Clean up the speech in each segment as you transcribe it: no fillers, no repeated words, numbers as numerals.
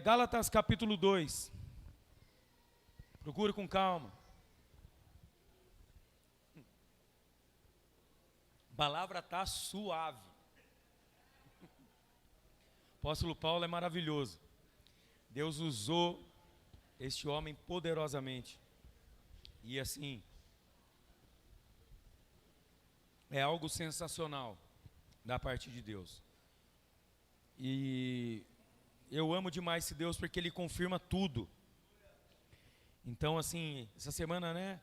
Gálatas capítulo 2. Procure com calma. A palavra está suave. O apóstolo Paulo é maravilhoso. Deus usou este homem poderosamente. E assim, é algo sensacional da parte de Deus. E eu amo demais esse Deus porque Ele confirma tudo. Então assim, essa semana, né,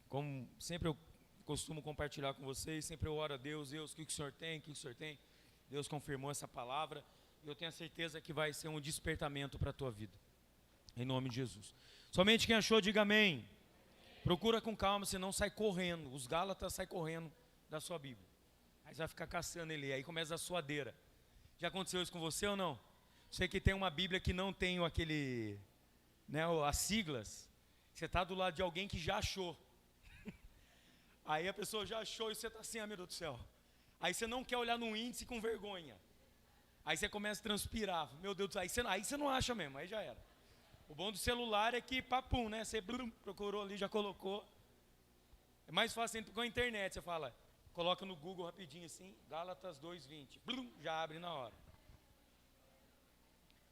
como sempre eu costumo compartilhar com vocês, sempre eu oro a Deus, o que o Senhor tem, o que o Senhor tem. Deus confirmou essa palavra e eu tenho a certeza que vai ser um despertamento para a tua vida, em nome de Jesus. Somente quem achou, diga amém. Procura com calma, senão sai correndo. Os Gálatas saem correndo da sua Bíblia. Aí você vai ficar caçando ele, aí começa a suadeira. Já aconteceu isso com você ou não? Você que tem uma Bíblia que não tem aquele, né, as siglas, você está do lado de alguém que já achou. Aí a pessoa já achou e você está assim, ah, meu Deus do céu. Aí você não quer olhar no índice com vergonha. Aí você começa a transpirar, meu Deus do céu, aí você não acha mesmo, aí já era. O bom do celular é que, papum, né, você procurou ali, já colocou. É mais fácil com a internet, você fala, coloca no Google rapidinho assim, Gálatas 2:20, já abre na hora.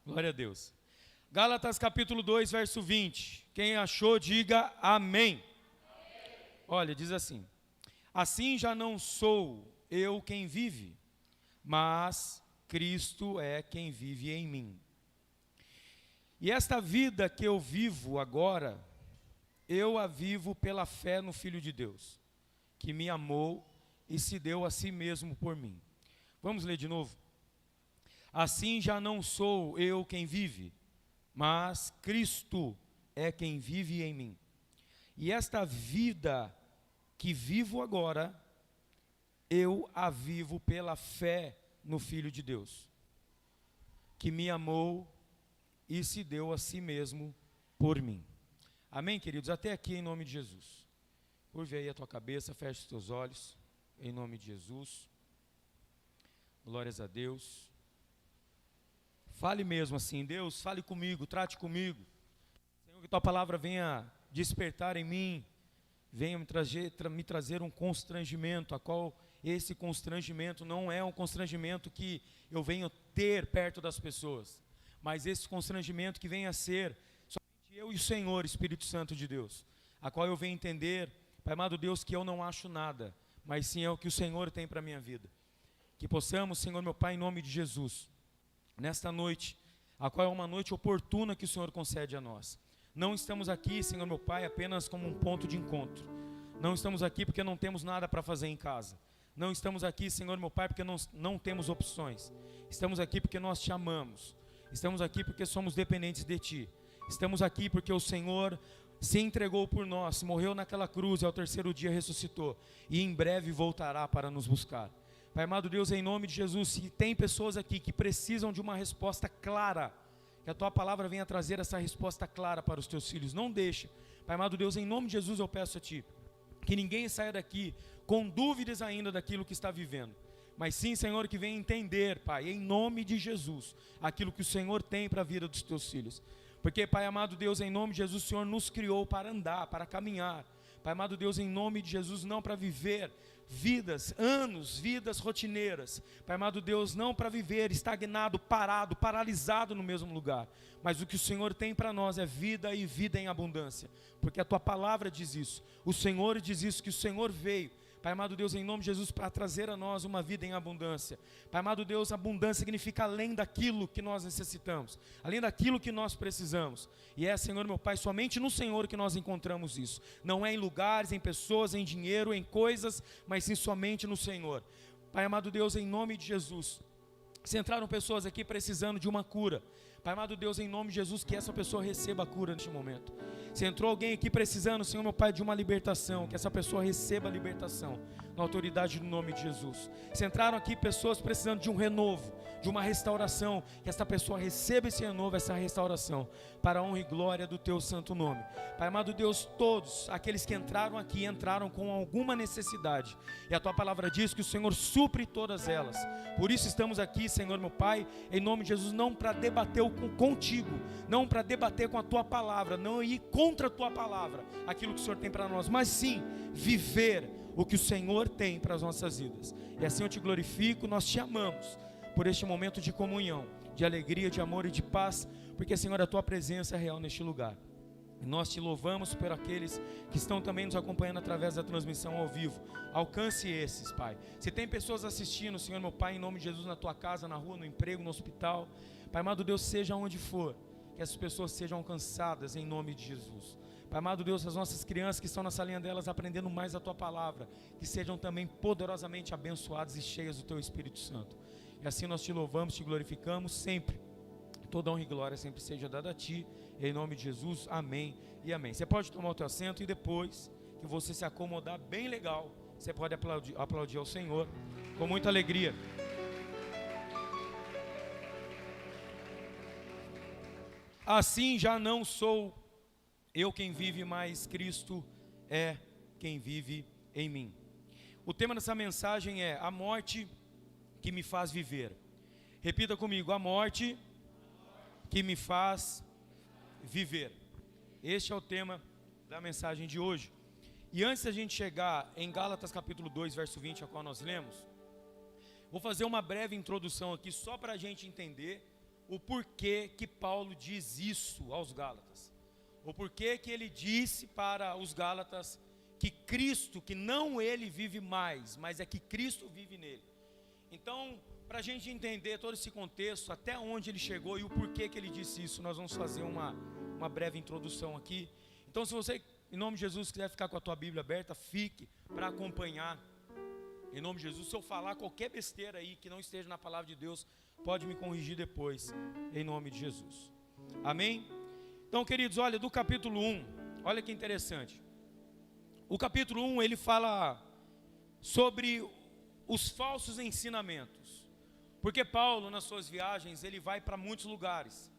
Glória a Deus. Gálatas capítulo 2, verso 20. Quem achou, diga amém. Olha, diz assim: assim já não sou eu quem vive, mas Cristo é quem vive em mim. E esta vida que eu vivo agora, eu a vivo pela fé no Filho de Deus, que me amou e se deu a si mesmo por mim. Vamos ler de novo? Assim já não sou eu quem vive, mas Cristo é quem vive em mim. E esta vida que vivo agora, eu a vivo pela fé no Filho de Deus, que me amou e se deu a si mesmo por mim. Amém, queridos? Até aqui em nome de Jesus. Curve aí a tua cabeça, feche os teus olhos, em nome de Jesus. Glórias a Deus. Fale mesmo assim, Deus, fale comigo, trate comigo. Senhor, que tua palavra venha despertar em mim, venha me trazer um constrangimento, a qual esse constrangimento não é um constrangimento que eu venho ter perto das pessoas, mas esse constrangimento que venha a ser somente eu e o Senhor, Espírito Santo de Deus, a qual eu venho entender, Pai amado Deus, que eu não acho nada, mas sim é o que o Senhor tem para a minha vida. Que possamos, Senhor meu Pai, em nome de Jesus, nesta noite, a qual é uma noite oportuna que o Senhor concede a nós. Não estamos aqui, Senhor meu Pai, apenas como um ponto de encontro. Não estamos aqui porque não temos nada para fazer em casa. Não estamos aqui, Senhor meu Pai, porque não temos opções. Estamos aqui porque nós te amamos. Estamos aqui porque somos dependentes de Ti. Estamos aqui porque o Senhor se entregou por nós, morreu naquela cruz e ao terceiro dia ressuscitou. E em breve voltará para nos buscar. Pai amado Deus, em nome de Jesus, se tem pessoas aqui que precisam de uma resposta clara, que a Tua palavra venha trazer essa resposta clara para os Teus filhos. Não deixa. Pai amado Deus, em nome de Jesus eu peço a Ti, que ninguém saia daqui com dúvidas ainda daquilo que está vivendo. Mas sim, Senhor, que venha entender, Pai, em nome de Jesus, aquilo que o Senhor tem para a vida dos Teus filhos. Porque, Pai amado Deus, em nome de Jesus, o Senhor nos criou para andar, para caminhar. Pai amado Deus, em nome de Jesus, não para viver vidas rotineiras. Pai amado Deus, não para viver estagnado, parado, paralisado no mesmo lugar. Mas o que o Senhor tem para nós é vida e vida em abundância. Porque a Tua palavra diz isso. O Senhor diz isso, que o Senhor veio, Pai amado Deus, em nome de Jesus, para trazer a nós uma vida em abundância. Pai amado Deus, abundância significa além daquilo que nós necessitamos, além daquilo que nós precisamos. E é, Senhor meu Pai, somente no Senhor que nós encontramos isso. Não é em lugares, em pessoas, em dinheiro, em coisas, mas sim somente no Senhor. Pai amado Deus, em nome de Jesus, se entraram pessoas aqui precisando de uma cura, Pai amado Deus, em nome de Jesus, que essa pessoa receba a cura neste momento. Se entrou alguém aqui precisando, Senhor meu Pai, de uma libertação, que essa pessoa receba a libertação, na autoridade do nome de Jesus. Se entraram aqui pessoas precisando de um renovo, de uma restauração, que essa pessoa receba esse renovo, essa restauração, para a honra e glória do Teu santo nome. Pai amado Deus, todos aqueles que entraram aqui, entraram com alguma necessidade, e a Tua palavra diz que o Senhor supre todas elas. Por isso estamos aqui, Senhor meu Pai, em nome de Jesus, não para debater contigo, não para debater com a Tua palavra, não ir contra a Tua palavra, aquilo que o Senhor tem para nós, mas sim, viver o que o Senhor tem para as nossas vidas. E assim eu Te glorifico, nós Te amamos, por este momento de comunhão, de alegria, de amor e de paz, porque Senhor, a Tua presença é real neste lugar. E nós Te louvamos por aqueles que estão também nos acompanhando através da transmissão ao vivo. Alcance esses, Pai. Se tem pessoas assistindo, Senhor meu Pai, em nome de Jesus, na Tua casa, na rua, no emprego, no hospital, Pai amado Deus, seja onde for, que essas pessoas sejam alcançadas em nome de Jesus. Pai amado Deus, as nossas crianças que estão na salinha delas aprendendo mais a Tua palavra, que sejam também poderosamente abençoadas e cheias do Teu Espírito Santo. E assim nós Te louvamos, Te glorificamos sempre. Toda honra e glória sempre seja dada a Ti, em nome de Jesus, amém e amém. Você pode tomar o teu assento e depois que você se acomodar bem legal, você pode aplaudir ao Senhor com muita alegria. Assim já não sou eu quem vive, mas Cristo é quem vive em mim. O tema dessa mensagem é a morte que me faz viver. Repita comigo, a morte que me faz viver. Este é o tema da mensagem de hoje. E antes da gente chegar em Gálatas capítulo 2, verso 20, a qual nós lemos, vou fazer uma breve introdução aqui, só para a gente entender o porquê que Paulo diz isso aos Gálatas. O porquê que ele disse para os Gálatas que Cristo, que não ele vive mais, mas é que Cristo vive nele. Então, para a gente entender todo esse contexto, até onde ele chegou e o porquê que ele disse isso, nós vamos fazer uma breve introdução aqui. Então, se você, em nome de Jesus, quiser ficar com a tua Bíblia aberta, fique para acompanhar. Em nome de Jesus, se eu falar qualquer besteira aí que não esteja na palavra de Deus, pode me corrigir depois, em nome de Jesus. Amém? Então, queridos, olha, do capítulo 1, olha que interessante. O capítulo 1, ele fala sobre os falsos ensinamentos. Porque Paulo, nas suas viagens, ele vai para muitos lugares.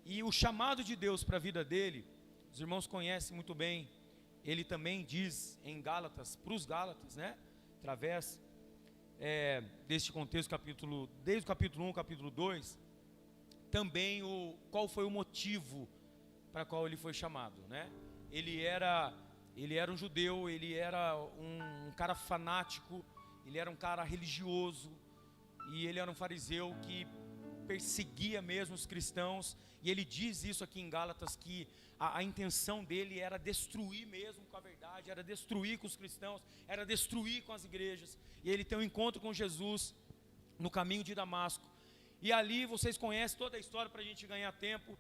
E o chamado de Deus para a vida dele, os irmãos conhecem muito bem, ele também diz em Gálatas, para os Gálatas, né? Através deste contexto, desde o capítulo 1 ao capítulo 2, também qual foi o motivo para qual ele foi chamado, né? Ele era um judeu, ele era um cara fanático, ele era um cara religioso, e ele era um fariseu que perseguia mesmo os cristãos, e ele diz isso aqui em Gálatas, que a intenção dele era destruir mesmo com a verdade, era destruir com os cristãos, era destruir com as igrejas, e ele tem um encontro com Jesus no caminho de Damasco, e ali vocês conhecem toda a história para a gente ganhar tempo,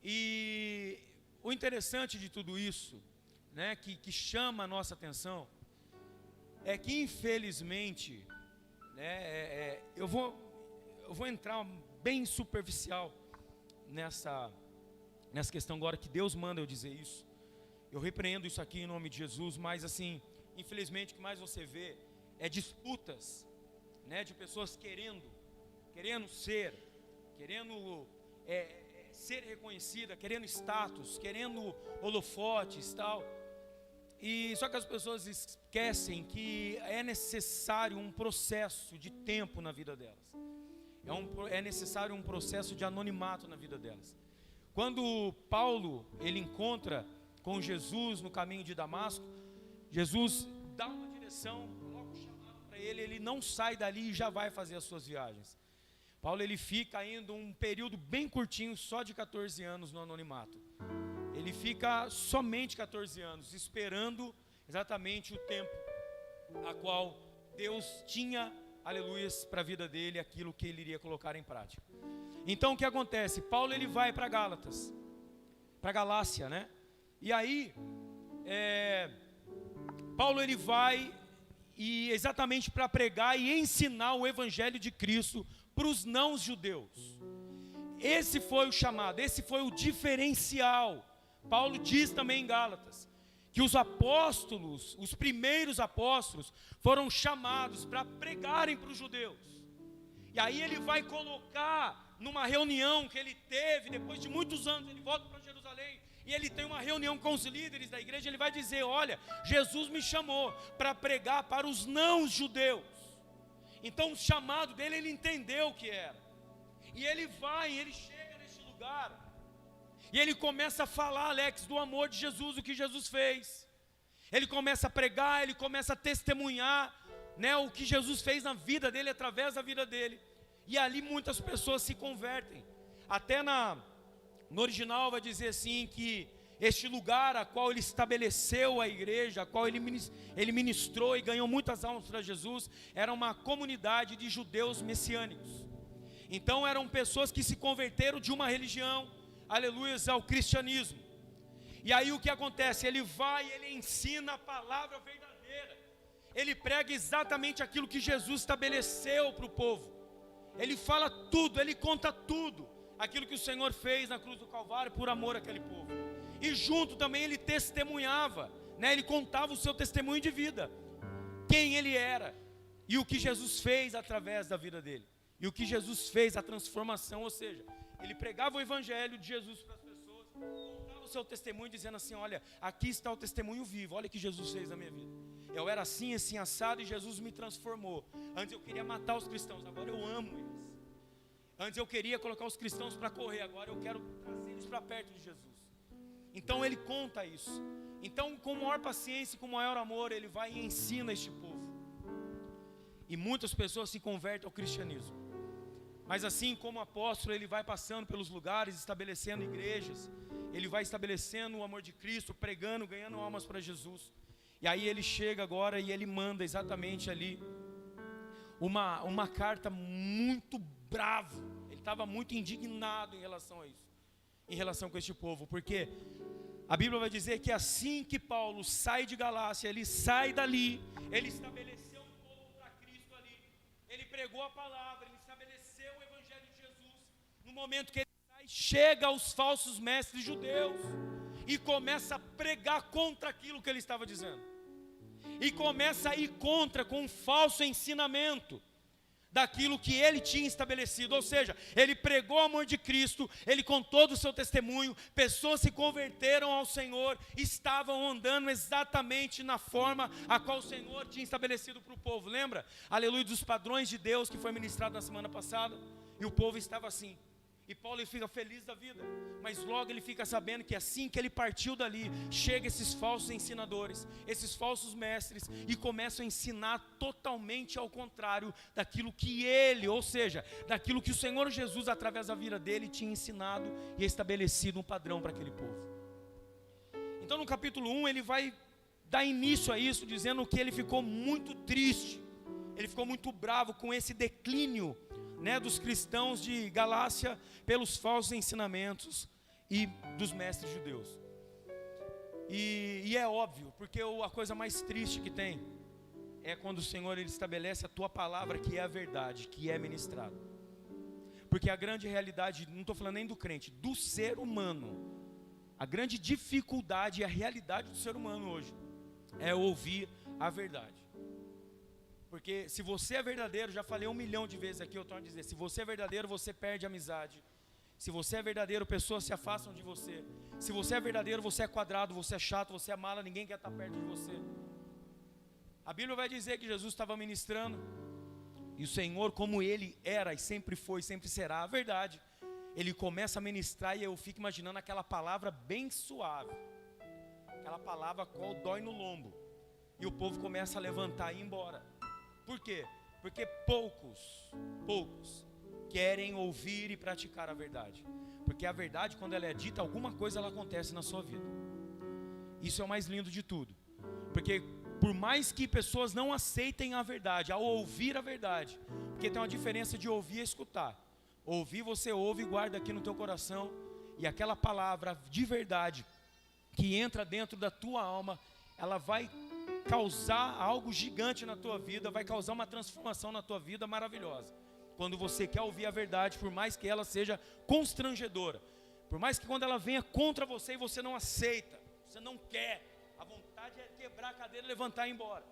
e o interessante de tudo isso, né, que chama a nossa atenção, é que infelizmente, né, eu vou entrar bem superficial nessa questão agora, que Deus manda eu dizer isso. Eu repreendo isso aqui em nome de Jesus, mas assim, infelizmente o que mais você vê é disputas, né, de pessoas querendo ser reconhecida, querendo status, querendo holofotes, tal. E só que as pessoas esquecem que é necessário um processo de tempo na vida delas. É necessário um processo de anonimato na vida delas. Quando Paulo, ele encontra com Jesus no caminho de Damasco, Jesus dá uma direção, coloca o chamado para ele, ele não sai dali e já vai fazer as suas viagens. Paulo, ele fica ainda um período bem curtinho, só de 14 anos no anonimato. Ele fica somente 14 anos, esperando exatamente o tempo a qual Deus tinha, aleluias, para a vida dele, aquilo que ele iria colocar em prática. Então o que acontece? Paulo, ele vai para Gálatas, para Galácia, né? E aí, Paulo, ele vai exatamente para pregar e ensinar o evangelho de Cristo para os não-judeus. Esse foi o chamado, esse foi o diferencial Paulo diz também em Gálatas, que os apóstolos, os primeiros apóstolos, foram chamados para pregarem para os judeus. E aí ele vai colocar numa reunião que ele teve, depois de muitos anos, ele volta para Jerusalém, e ele tem uma reunião com os líderes da igreja, ele vai dizer, olha, Jesus me chamou para pregar para os não-judeus. Então o chamado dele, ele entendeu o que era. E ele vai, ele chega nesse lugar, e ele começa a falar, Alex, do amor de Jesus, o que Jesus fez. Ele começa a pregar, ele começa a testemunhar, né, o que Jesus fez na vida dele, através da vida dele. E ali muitas pessoas se convertem. Até no original vai dizer assim, que este lugar a qual ele estabeleceu a igreja, a qual ele ministrou e ganhou muitas almas para Jesus, era uma comunidade de judeus messiânicos. Então eram pessoas que se converteram de uma religião, aleluia, ao cristianismo. E aí o que acontece? Ele vai, ele ensina a palavra verdadeira. Ele prega exatamente aquilo que Jesus estabeleceu para o povo. Ele fala tudo, ele conta tudo, aquilo que o Senhor fez na cruz do Calvário por amor àquele povo. E junto também ele testemunhava, né? Ele contava o seu testemunho de vida, quem ele era e o que Jesus fez através da vida dele. E o que Jesus fez, a transformação, ou seja, ele pregava o evangelho de Jesus para as pessoas, contava o seu testemunho dizendo assim, olha, aqui está o testemunho vivo, olha o que Jesus fez na minha vida. Eu era assim, assim, assado, e Jesus me transformou. Antes eu queria matar os cristãos, agora eu amo eles. Antes eu queria colocar os cristãos para correr, agora eu quero trazer eles para perto de Jesus. Então ele conta isso. Então com maior paciência e com maior amor, ele vai e ensina este povo. E muitas pessoas se convertem ao cristianismo. Mas assim como o apóstolo, ele vai passando pelos lugares, estabelecendo igrejas. Ele vai estabelecendo o amor de Cristo, pregando, ganhando almas para Jesus. E aí ele chega agora e ele manda exatamente ali uma carta muito bravo. Ele estava muito indignado em relação a isso, em relação com este povo, porque a Bíblia vai dizer que assim que Paulo sai de Galácia, ele sai dali, ele estabeleceu um povo para Cristo ali, ele pregou a palavra, ele estabeleceu o evangelho de Jesus. No momento que ele sai, chega aos falsos mestres judeus e começa a pregar contra aquilo que ele estava dizendo. E começa a ir contra com um falso ensinamento daquilo que ele tinha estabelecido. Ou seja, ele pregou o amor de Cristo, ele contou do seu testemunho, pessoas se converteram ao Senhor, estavam andando exatamente na forma a qual o Senhor tinha estabelecido para o povo. Lembra? Aleluia, dos padrões de Deus que foi ministrado na semana passada. E o povo estava assim. E Paulo, ele fica feliz da vida, mas logo ele fica sabendo que assim que ele partiu dali, chega esses falsos ensinadores, esses falsos mestres, e começam a ensinar totalmente ao contrário daquilo que ele, ou seja, daquilo que o Senhor Jesus, através da vida dele, tinha ensinado e estabelecido um padrão para aquele povo. Então no capítulo 1 ele vai dar início a isso, dizendo que ele ficou muito triste, ele ficou muito bravo com esse declínio, né, dos cristãos de Galácia pelos falsos ensinamentos e dos mestres judeus. E é óbvio, porque a coisa mais triste que tem é quando o Senhor, ele estabelece a tua palavra, que é a verdade, que é ministrada. Porque a grande realidade, não estou falando nem do crente, do ser humano, a grande dificuldade e a realidade do ser humano hoje é ouvir a verdade. Porque se você é verdadeiro, já falei 1 milhão de vezes aqui, eu torno a dizer, se você é verdadeiro, você perde amizade. Se você é verdadeiro, pessoas se afastam de você. Se você é verdadeiro, você é quadrado, você é chato, você é mala, ninguém quer estar perto de você. A Bíblia vai dizer que Jesus estava ministrando, e o Senhor, como ele era e sempre foi, sempre será, a verdade, ele começa a ministrar, e eu fico imaginando aquela palavra bem suave, aquela palavra qual dói no lombo, e o povo começa a levantar e ir embora. Por quê? Porque poucos querem ouvir e praticar a verdade. Porque a verdade, quando ela é dita, alguma coisa ela acontece na sua vida. Isso é o mais lindo de tudo. Porque por mais que pessoas não aceitem a verdade, ao ouvir a verdade, porque tem uma diferença de ouvir e escutar. Ouvir, você ouve e guarda aqui no teu coração, e aquela palavra de verdade que entra dentro da tua alma, ela vai causar algo gigante na tua vida, vai causar uma transformação na tua vida maravilhosa. Quando você quer ouvir a verdade, por mais que ela seja constrangedora, Por mais que quando ela venha contra você e você não aceita, você não quer, a vontade é quebrar a cadeira, levantar e ir embora.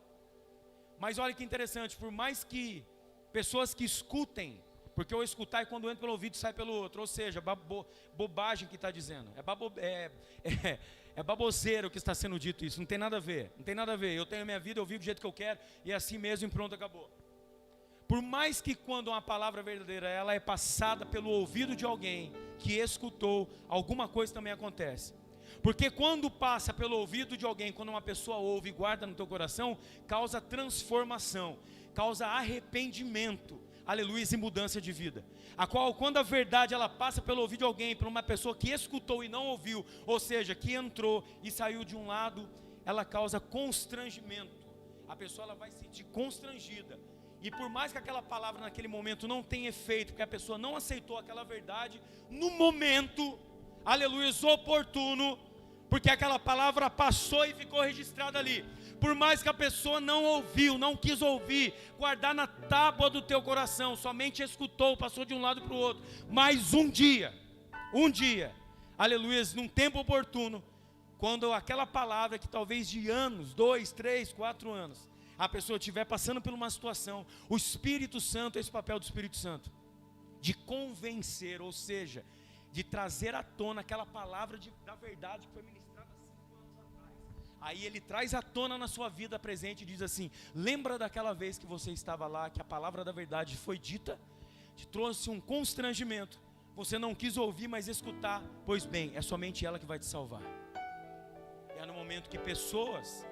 Mas olha que interessante, por mais que pessoas que escutem, porque o escutar é quando entra pelo ouvido e sai pelo outro, ou seja, bobagem que está dizendo, é baboseira o que está sendo dito isso, não tem nada a ver, não tem nada a ver, eu tenho a minha vida, eu vivo do jeito que eu quero, e é assim mesmo e pronto, acabou. Por mais que quando uma palavra verdadeira, ela é passada pelo ouvido de alguém que escutou, alguma coisa também acontece. Porque quando passa pelo ouvido de alguém, quando uma pessoa ouve e guarda no teu coração, causa transformação, causa arrependimento, aleluia, e mudança de vida. A qual, quando a verdade ela passa pelo ouvido de alguém, por uma pessoa que escutou e não ouviu, ou seja, que entrou e saiu de um lado, ela causa constrangimento. A pessoa ela vai se sentir constrangida. E por mais que aquela palavra naquele momento não tenha efeito, porque a pessoa não aceitou aquela verdade, no momento, aleluia, oportuno, porque aquela palavra passou e ficou registrada ali. Por mais que a pessoa não ouviu, não quis ouvir, guardar na tábua do teu coração, somente escutou, passou de um lado para o outro. Mas um dia, aleluia, num tempo oportuno, quando aquela palavra que talvez de anos, 2, 3, 4 anos, a pessoa estiver passando por uma situação, o Espírito Santo, esse papel do Espírito Santo, de convencer, ou seja, de trazer à tona aquela palavra da verdade que foi ministrada 5 anos atrás. Aí ele traz à tona na sua vida presente e diz assim: lembra daquela vez que você estava lá, que a palavra da verdade foi dita, te trouxe um constrangimento, você não quis ouvir, mas escutar, pois bem, é somente ela que vai te salvar. É no momento que pessoas,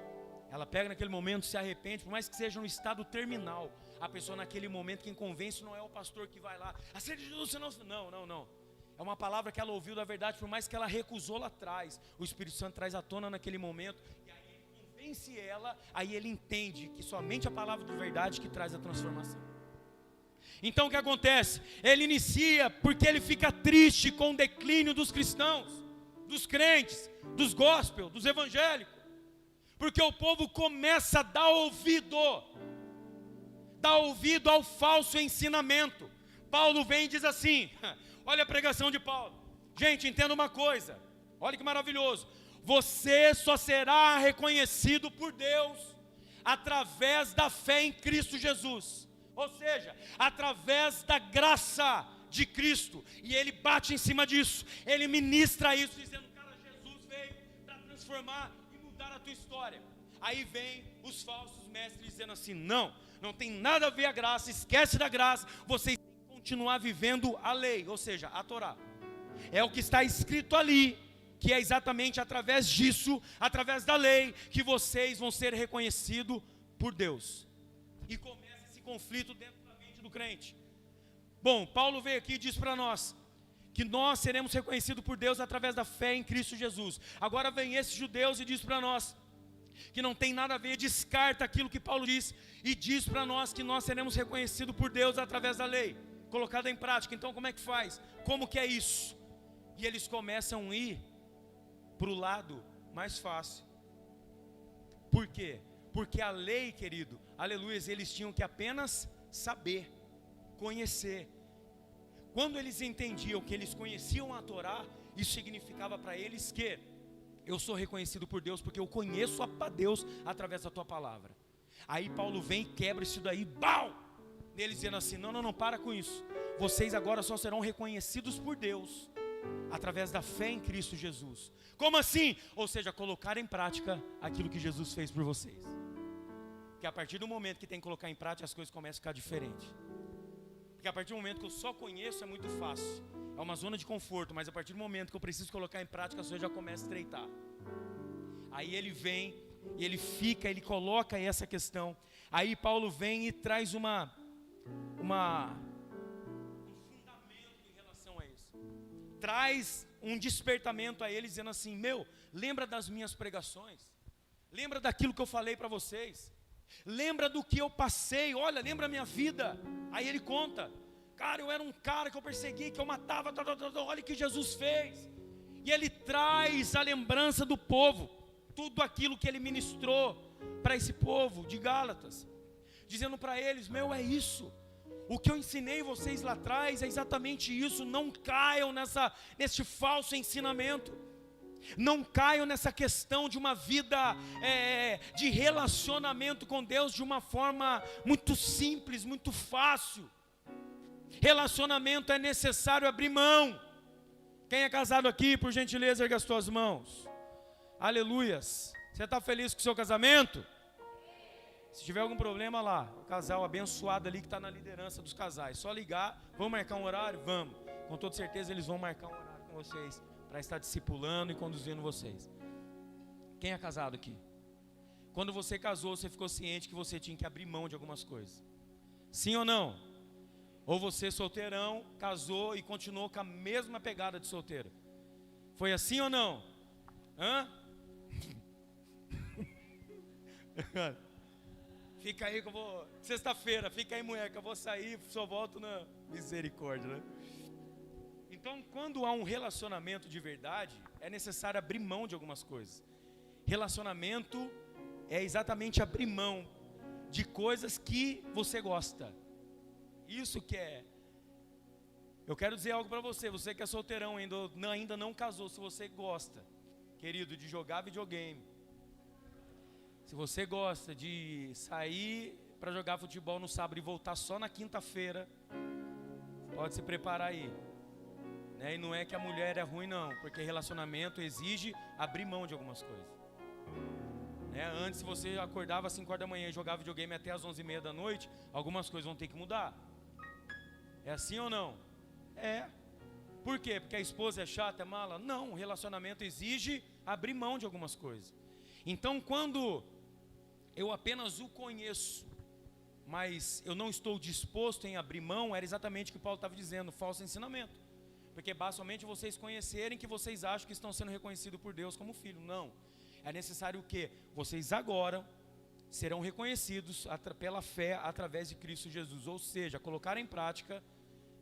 ela pega naquele momento, se arrepende, por mais que seja um estado terminal, a pessoa naquele momento, quem convence não é o pastor que vai lá, aceita Jesus, não. É uma palavra que ela ouviu da verdade, por mais que ela recusou lá atrás, o Espírito Santo traz à tona naquele momento, e aí ele convence ela, aí ele entende que somente a palavra da verdade que traz a transformação. Então o que acontece? Ele inicia porque ele fica triste com o declínio dos cristãos, dos crentes, dos gospel, dos evangélicos. Porque o povo começa a dar ouvido ao falso ensinamento. Paulo vem e diz assim, olha a pregação de Paulo. Gente, entenda uma coisa, olha que maravilhoso. Você só será reconhecido por Deus através da fé em Cristo Jesus. Ou seja, através da graça de Cristo. E ele bate em cima disso, ele ministra isso, dizendo, cara, Jesus veio para transformar a tua história. Aí vem os falsos mestres dizendo assim, não tem nada a ver a graça, esquece da graça, vocês têm que continuar vivendo a lei, ou seja, a Torá. É o que está escrito ali, que é exatamente através disso, através da lei, que vocês vão ser reconhecidos por Deus. E começa esse conflito dentro da mente do crente. Bom, Paulo veio aqui e diz para nós que nós seremos reconhecidos por Deus através da fé em Cristo Jesus. Agora vem esses judeus e diz para nós que não tem nada a ver, descarta aquilo que Paulo diz e diz para nós que nós seremos reconhecidos por Deus através da lei, colocada em prática. Então como é que faz? Como que é isso? E eles começam a ir para o lado mais fácil. Por quê? Porque a lei, querido, aleluia, eles tinham que apenas saber, conhecer. Quando eles entendiam que eles conheciam a Torá, isso significava para eles que eu sou reconhecido por Deus porque eu conheço a Deus através da tua palavra. Aí Paulo vem e quebra isso daí, bau! Eles dizendo assim, não, para com isso. Vocês agora só serão reconhecidos por Deus através da fé em Cristo Jesus. Como assim? Ou seja, colocar em prática aquilo que Jesus fez por vocês. Que a partir do momento que tem que colocar em prática, as coisas começam a ficar diferentes. Porque a partir do momento que eu só conheço é muito fácil, é uma zona de conforto, mas a partir do momento que eu preciso colocar em prática, as coisas já começam a estreitar. Aí ele vem, e ele fica, ele coloca essa questão. Aí Paulo vem e traz um fundamento em relação a isso. Traz um despertamento a eles, dizendo assim, lembra das minhas pregações, lembra daquilo que eu falei para vocês, lembra do que eu passei, olha, lembra a minha vida. Aí ele conta, cara, eu era um cara que eu persegui, que eu matava, olha o que Jesus fez. E ele traz a lembrança do povo, tudo aquilo que ele ministrou para esse povo de Gálatas, dizendo para eles, é isso. O que eu ensinei vocês lá atrás é exatamente isso. Não caiam nesse falso ensinamento. Não caiam nessa questão de uma vida de relacionamento com Deus de uma forma muito simples, muito fácil. Relacionamento é necessário abrir mão. Quem é casado aqui, por gentileza, erga as tuas mãos. Aleluias. Você está feliz com o seu casamento? Se tiver algum problema lá, o casal abençoado ali que está na liderança dos casais, só ligar, vamos marcar um horário? Vamos. Com toda certeza eles vão marcar um horário com vocês, para estar discipulando e conduzindo vocês. Quem é casado aqui? Quando você casou, você ficou ciente que você tinha que abrir mão de algumas coisas. Sim ou não? Ou você solteirão, casou e continuou com a mesma pegada de solteiro. Foi assim ou não? Hã? Fica aí que eu vou... Sexta-feira, fica aí, mulher, que eu vou sair, só volto na misericórdia, né? Então, quando há um relacionamento de verdade, é necessário abrir mão de algumas coisas. Relacionamento é exatamente abrir mão de coisas que você gosta. Isso que é. Eu quero dizer algo para você, você que é solteirão, ainda não casou, se você gosta, querido, de jogar videogame, se você gosta de sair para jogar futebol no sábado e voltar só na quinta-feira, pode se preparar aí. Né? E não é que a mulher é ruim não, porque relacionamento exige abrir mão de algumas coisas. Né? Antes, se você acordava às 5 horas da manhã e jogava videogame até às 11h30 da noite, algumas coisas vão ter que mudar. É assim ou não? É. Por quê? Porque a esposa é chata, é mala? Não, o relacionamento exige abrir mão de algumas coisas. Então, quando eu apenas o conheço, mas eu não estou disposto em abrir mão, era exatamente o que Paulo estava dizendo, falso ensinamento. Porque basta somente vocês conhecerem que vocês acham que estão sendo reconhecidos por Deus como filho. Não. É necessário o quê? Vocês agora serão reconhecidos pela fé através de Cristo Jesus. Ou seja, colocar em prática,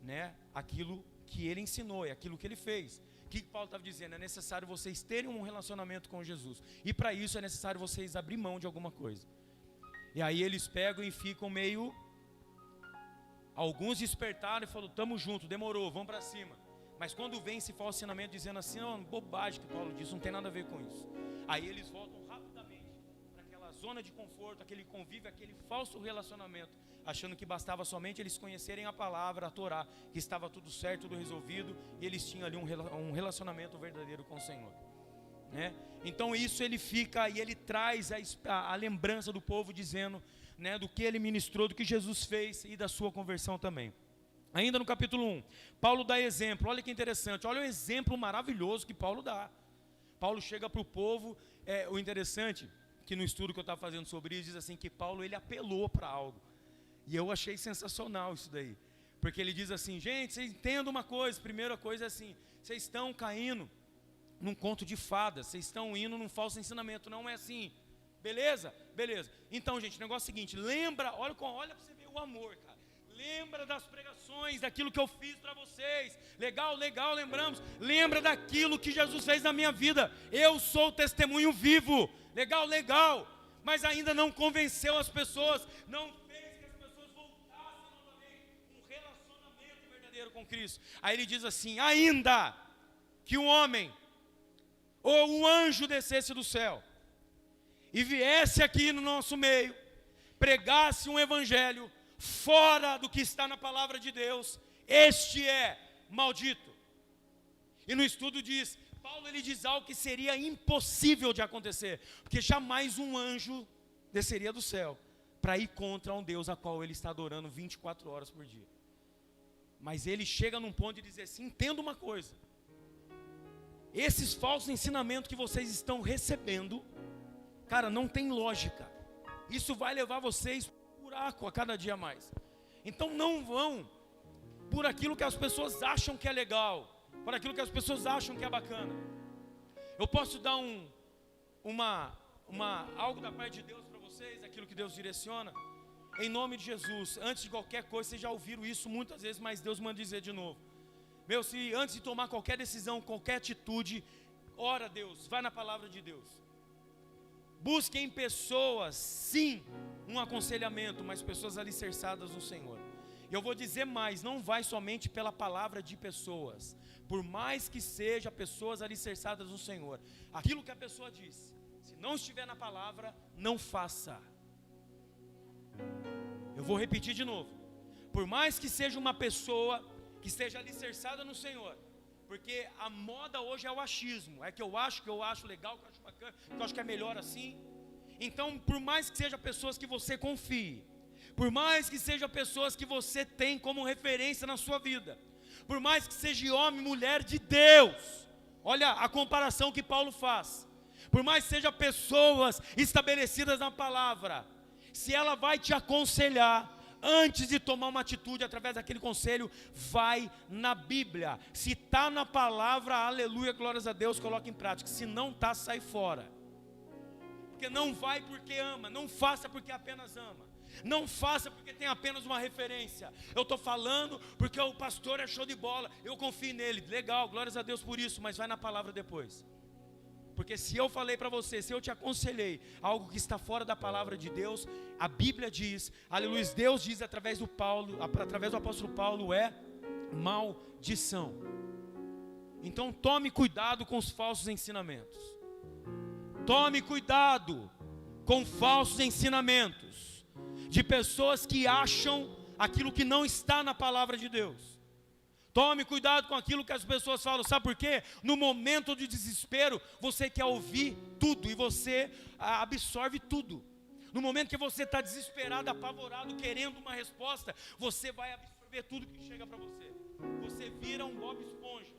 né, aquilo que ele ensinou e aquilo que ele fez. O que Paulo estava dizendo? É necessário vocês terem um relacionamento com Jesus. E para isso é necessário vocês abrir mão de alguma coisa. E aí eles pegam e ficam meio... Alguns despertaram e falaram, estamos juntos, demorou, vamos para cima. Mas quando vem esse falso ensinamento dizendo assim, não, bobagem que Paulo disse, não tem nada a ver com isso. Aí eles voltam rapidamente para aquela zona de conforto, aquele convívio, aquele falso relacionamento, achando que bastava somente eles conhecerem a palavra, a Torá, que estava tudo certo, tudo resolvido, e eles tinham ali um relacionamento verdadeiro com o Senhor. Né? Então isso ele fica e ele traz a lembrança do povo dizendo, né, do que ele ministrou, do que Jesus fez e da sua conversão também. Ainda no capítulo 1, Paulo dá exemplo, olha que interessante, olha o exemplo maravilhoso que Paulo dá. Paulo chega para o povo, o interessante, que no estudo que eu estava fazendo sobre isso, diz assim, que Paulo ele apelou para algo. E eu achei sensacional isso daí, porque ele diz assim, gente, vocês entendam uma coisa, primeira coisa é assim, vocês estão caindo num conto de fadas, vocês estão indo num falso ensinamento, não é assim, beleza? Beleza. Então, gente, o negócio é o seguinte, lembra, olha para você ver o amor, cara. Lembra das pregações, daquilo que eu fiz para vocês. Legal, lembramos. Lembra daquilo que Jesus fez na minha vida. Eu sou testemunho vivo. Legal. Mas ainda não convenceu as pessoas. Não fez que as pessoas voltassem novamente um relacionamento verdadeiro com Cristo. Aí ele diz assim, ainda que um homem ou um anjo descesse do céu e viesse aqui no nosso meio, pregasse um evangelho fora do que está na palavra de Deus, este é maldito. E no estudo diz, Paulo ele diz algo que seria impossível de acontecer, porque jamais um anjo desceria do céu para ir contra um Deus a qual ele está adorando 24 horas por dia. Mas ele chega num ponto de dizer assim, entenda uma coisa, esses falsos ensinamentos que vocês estão recebendo, cara, não tem lógica, isso vai levar vocês buraco a cada dia mais. Então não vão por aquilo que as pessoas acham que é legal, por aquilo que as pessoas acham que é bacana. Eu posso dar algo da parte de Deus para vocês, aquilo que Deus direciona, em nome de Jesus. Antes de qualquer coisa, vocês já ouviram isso muitas vezes, mas Deus manda dizer de novo. Meu, se antes de tomar qualquer decisão, qualquer atitude, ora a Deus, vai na palavra de Deus. Busque em pessoas, sim, um aconselhamento, mas pessoas alicerçadas no Senhor. Eu vou dizer mais, não vai somente pela palavra de pessoas, por mais que seja pessoas alicerçadas no Senhor, aquilo que a pessoa diz, se não estiver na palavra, não faça. Eu vou repetir de novo, por mais que seja uma pessoa que esteja alicerçada no Senhor, porque a moda hoje é o achismo, é que eu acho legal, que eu acho bacana, que eu acho que é melhor assim. Então, por mais que sejam pessoas que você confie, por mais que sejam pessoas que você tem como referência na sua vida, por mais que seja homem, mulher de Deus, olha a comparação que Paulo faz, por mais que sejam pessoas estabelecidas na palavra, se ela vai te aconselhar, antes de tomar uma atitude através daquele conselho, vai na Bíblia. Se está na palavra, aleluia, glórias a Deus, coloca em prática. Se não está, sai fora. Porque não vai porque ama, não faça porque apenas ama, não faça porque tem apenas uma referência. Eu estou falando porque o pastor é show de bola, eu confio nele, legal, glórias a Deus por isso, mas vai na palavra depois. Porque se eu falei para você, se eu te aconselhei algo que está fora da palavra de Deus, a Bíblia diz, aleluia, Deus diz através do apóstolo Paulo, é maldição. Então tome cuidado com os falsos ensinamentos. Tome cuidado com falsos ensinamentos de pessoas que acham aquilo que não está na palavra de Deus. Tome cuidado com aquilo que as pessoas falam, sabe por quê? No momento de desespero, você quer ouvir tudo e você absorve tudo. No momento que você está desesperado, apavorado, querendo uma resposta, você vai absorver tudo que chega para você. Você vira um Bob Esponja.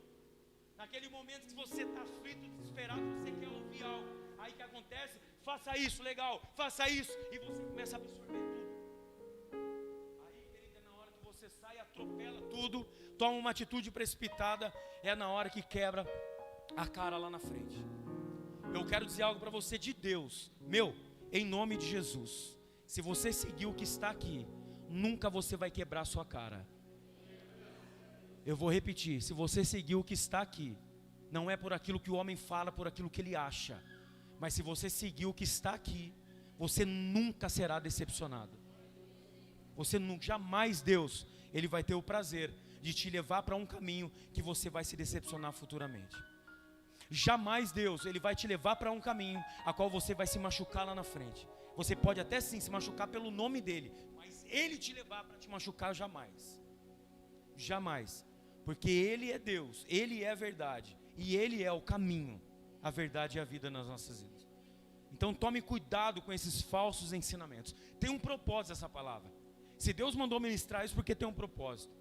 Naquele momento que você está aflito, desesperado, você quer ouvir algo. Aí o que acontece? Faça isso, legal, faça isso. E você começa a absorver tudo. Você sai, atropela tudo, toma uma atitude precipitada, é na hora que quebra a cara lá na frente. Eu quero dizer algo para você de Deus, em nome de Jesus, se você seguir o que está aqui, nunca você vai quebrar a sua cara. Eu vou repetir, se você seguir o que está aqui, não é por aquilo que o homem fala, por aquilo que ele acha, mas se você seguir o que está aqui, você nunca será decepcionado. Você nunca, jamais Deus, Ele vai ter o prazer de te levar para um caminho que você vai se decepcionar futuramente. Jamais Deus, Ele vai te levar para um caminho a qual você vai se machucar lá na frente. Você pode até sim se machucar pelo nome dEle, mas Ele te levar para te machucar jamais. Jamais. Porque Ele é Deus, Ele é a verdade, e Ele é o caminho, a verdade e a vida nas nossas vidas. Então tome cuidado com esses falsos ensinamentos. Tem um propósito essa palavra. Se Deus mandou ministrar isso, porque tem um propósito.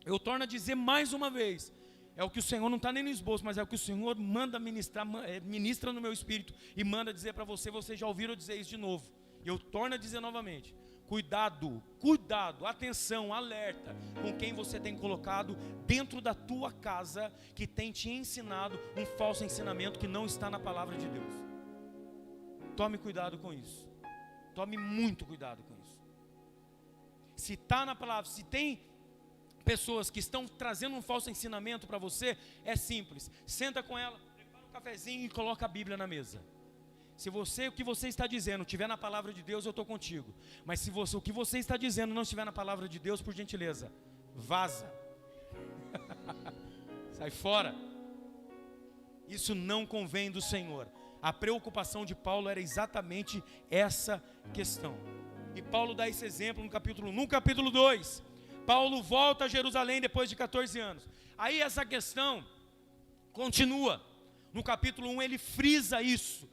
Eu torno a dizer mais uma vez, é o que o Senhor não está nem no esboço, mas é o que o Senhor manda ministrar, ministra no meu espírito e manda dizer para você, vocês já ouviram dizer isso de novo. E eu torno a dizer novamente, cuidado, atenção, alerta com quem você tem colocado dentro da tua casa, que tem te ensinado um falso ensinamento que não está na palavra de Deus. Tome cuidado com isso, tome muito cuidado com isso. Se está na palavra, se tem pessoas que estão trazendo um falso ensinamento para você, é simples, senta com ela, prepara um cafezinho e coloca a Bíblia na mesa. Se o que você está dizendo estiver na palavra de Deus, eu estou contigo. Mas se o que você está dizendo não estiver na palavra de Deus, por gentileza, vaza. Sai fora. Isso não convém do Senhor. A preocupação de Paulo era exatamente essa questão. E Paulo dá esse exemplo no capítulo 1. No capítulo 2, Paulo volta a Jerusalém depois de 14 anos. Aí essa questão continua. No capítulo 1 ele frisa isso.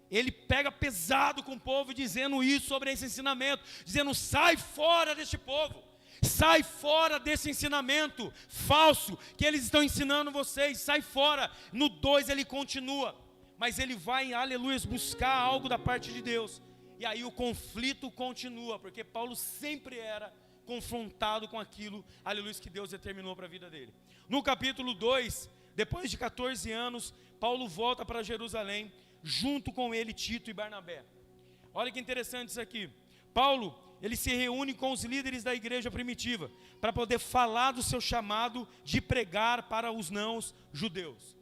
Ele pega pesado com o povo dizendo isso sobre esse ensinamento. Dizendo, sai fora deste povo. Sai fora desse ensinamento falso que eles estão ensinando vocês. Sai fora. No 2 ele continua. Mas ele vai, aleluia, buscar algo da parte de Deus. E aí o conflito continua, porque Paulo sempre era confrontado com aquilo, aleluia, que Deus determinou para a vida dele. No capítulo 2, depois de 14 anos, Paulo volta para Jerusalém, junto com ele Tito e Barnabé. Olha que interessante isso aqui. Paulo, ele se reúne com os líderes da igreja primitiva, para poder falar do seu chamado de pregar para os não-judeus.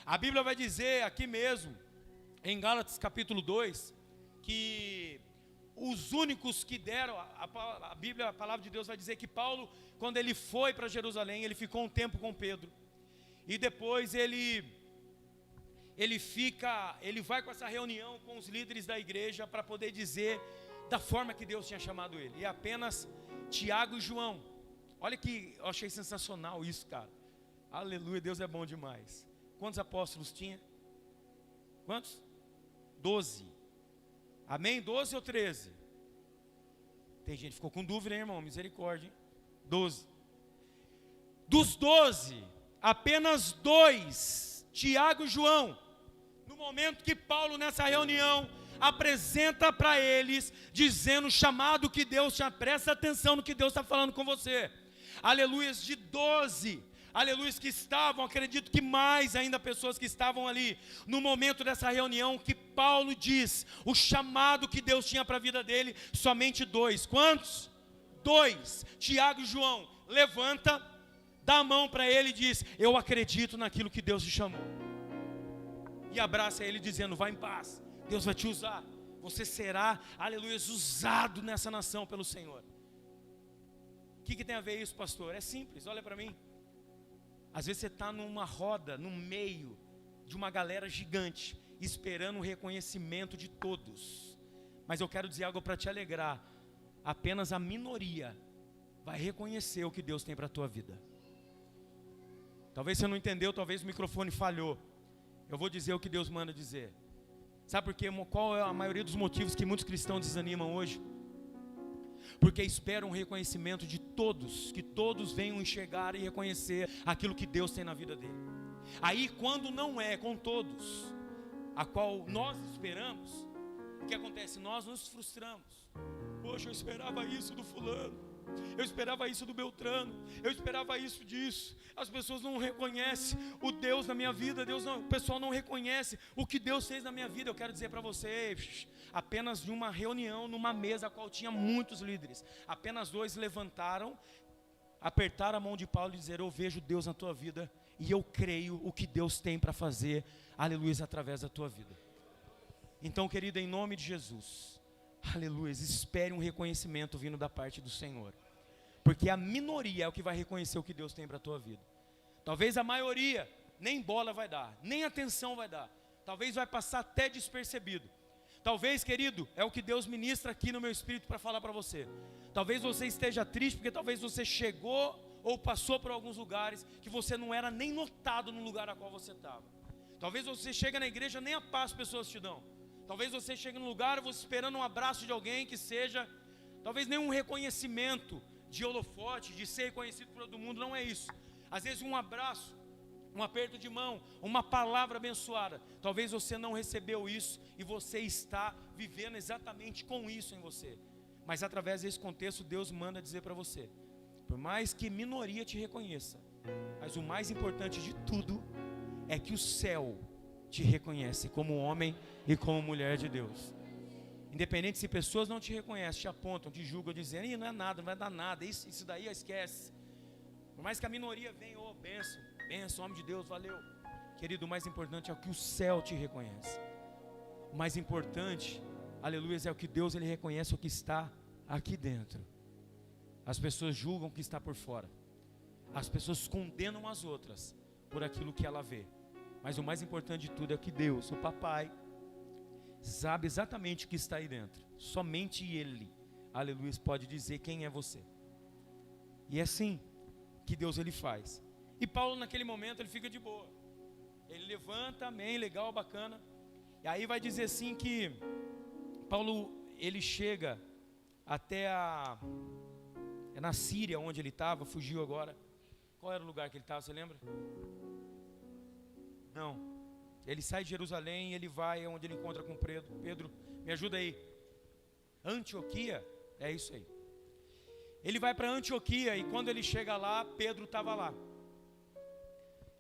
A Bíblia vai dizer aqui mesmo, em Gálatas capítulo 2, que os únicos que deram, a Bíblia, a palavra de Deus vai dizer que Paulo, quando ele foi para Jerusalém, ele ficou um tempo com Pedro, e depois ele vai com essa reunião com os líderes da igreja, para poder dizer da forma que Deus tinha chamado ele, e apenas Tiago e João. Olha que eu achei sensacional isso, cara, aleluia, Deus é bom demais. Quantos apóstolos tinha? Quantos? 12, amém? 12 ou 13? Tem gente que ficou com dúvida, hein, irmão? Misericórdia, hein? 12. Dos 12, apenas 2, Tiago e João, no momento que Paulo nessa reunião apresenta para eles, dizendo o chamado que Deus tinha, presta atenção no que Deus está falando com você, aleluias, de 12, aleluia, que estavam, acredito que mais ainda pessoas que estavam ali, no momento dessa reunião, que Paulo diz, o chamado que Deus tinha para a vida dele, somente 2, quantos? 2, Tiago e João, levanta, dá a mão para ele e diz, eu acredito naquilo que Deus te chamou, e abraça ele dizendo, vai em paz, Deus vai te usar, você será, aleluia, usado nessa nação pelo Senhor. O que tem a ver isso, pastor? É simples, olha para mim. Às vezes você está numa roda, no meio de uma galera gigante, esperando o reconhecimento de todos. Mas eu quero dizer algo para te alegrar. Apenas a minoria vai reconhecer o que Deus tem para a tua vida. Talvez você não entendeu, talvez o microfone falhou. Eu vou dizer o que Deus manda dizer. Sabe por quê? Qual é a maioria dos motivos que muitos cristãos desanimam hoje? Porque esperam o reconhecimento de todos, que todos venham enxergar e reconhecer aquilo que Deus tem na vida dele. Aí quando não é com todos, a qual nós esperamos, o que acontece? Nós nos frustramos. Poxa, eu esperava isso do fulano, eu esperava isso do Beltrano, eu esperava isso disso. As pessoas não reconhecem o Deus na minha vida, o pessoal não reconhece o que Deus fez na minha vida. Eu quero dizer para vocês, apenas de uma reunião, numa mesa a qual tinha muitos líderes, apenas 2 levantaram, apertaram a mão de Paulo e disseram, eu vejo Deus na tua vida, e eu creio o que Deus tem para fazer, aleluia, através da tua vida. Então, querido, em nome de Jesus, aleluia, espere um reconhecimento vindo da parte do Senhor, porque a minoria é o que vai reconhecer o que Deus tem para a tua vida. Talvez a maioria nem bola vai dar, nem atenção vai dar, talvez vai passar até despercebido. Talvez, querido, é o que Deus ministra aqui no meu espírito para falar para você. Talvez você esteja triste porque talvez você chegou ou passou por alguns lugares que você não era nem notado no lugar a qual você estava. Talvez você chegue na igreja, nem a paz as pessoas te dão. Talvez você chegue num lugar, você esperando um abraço de alguém que seja, talvez nem um reconhecimento de holofote, de ser reconhecido por todo mundo, não é isso. Às vezes um abraço, um aperto de mão, uma palavra abençoada. Talvez você não recebeu isso e você está vivendo exatamente com isso em você. Mas através desse contexto, Deus manda dizer para você, por mais que minoria te reconheça, mas o mais importante de tudo é que o céu te reconhece como homem e como mulher de Deus. Independente se pessoas não te reconhecem, te apontam, te julgam, dizendo, não é nada, não vai dar nada, isso daí esquece. Por mais que a minoria venha, benção, homem de Deus, valeu. Querido, o mais importante é o que o céu te reconhece. O mais importante, aleluia, é o que Deus ele reconhece o que está aqui dentro. As pessoas julgam o que está por fora. As pessoas condenam as outras por aquilo que ela vê. Mas o mais importante de tudo é que Deus, o papai, sabe exatamente o que está aí dentro. Somente Ele, aleluia, pode dizer quem é você. E é assim que Deus ele faz. E Paulo naquele momento ele fica de boa. Ele levanta, amém, legal, bacana. E aí vai dizer assim que Paulo ele chega até na Síria onde ele estava, fugiu agora. Qual era o lugar que ele estava, você lembra? Não. Ele sai de Jerusalém e ele vai onde ele encontra com Pedro. Pedro, me ajuda aí. Antioquia, é isso aí. Ele vai para Antioquia e quando ele chega lá, Pedro estava lá.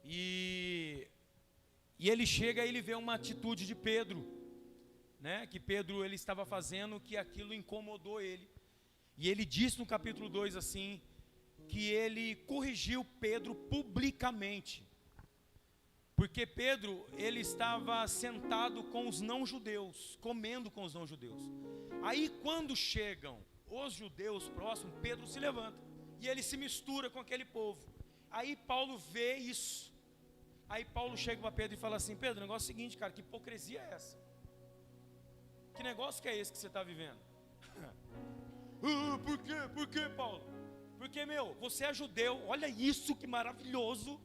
E ele chega e ele vê uma atitude de Pedro, né? Que Pedro ele estava fazendo, que aquilo incomodou ele. E ele diz no capítulo 2 assim, que ele corrigiu Pedro publicamente. Porque Pedro, ele estava sentado com os não-judeus, comendo com os não-judeus. Aí quando chegam os judeus próximos, Pedro se levanta e ele se mistura com aquele povo. Aí Paulo vê isso. Aí Paulo chega para Pedro e fala assim: Pedro, o negócio é o seguinte, cara, que hipocrisia é essa? Que negócio que é esse que você está vivendo? Por quê? Por quê, Paulo? Porque, você é judeu, olha isso, que maravilhoso.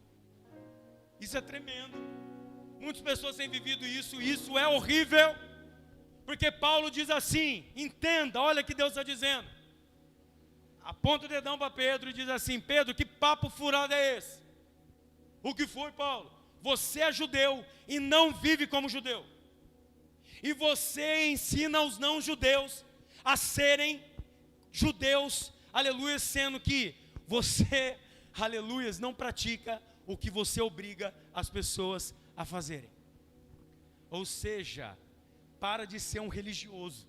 Isso é tremendo. Muitas pessoas têm vivido isso, isso é horrível. Porque Paulo diz assim, entenda, olha o que Deus está dizendo. Aponta o dedão para Pedro e diz assim: Pedro, que papo furado é esse? O que foi, Paulo? Você é judeu e não vive como judeu. E você ensina aos não judeus a serem judeus, aleluia, sendo que você, aleluia, não pratica o que você obriga as pessoas a fazerem. Ou seja, para de ser um religioso,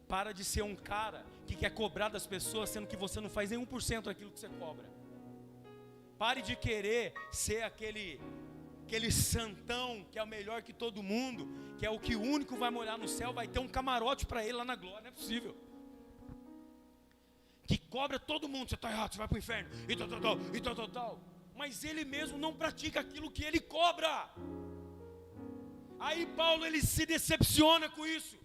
para de ser um cara que quer cobrar das pessoas, sendo que você não faz nem 1% daquilo que você cobra. Pare de querer ser aquele santão que é o melhor que todo mundo, que é o que único vai morar no céu, vai ter um camarote para ele lá na glória. Não é possível. Que cobra todo mundo: você está errado, você vai para o inferno, e tal. Mas ele mesmo não pratica aquilo que ele cobra. Aí Paulo, ele se decepciona com isso.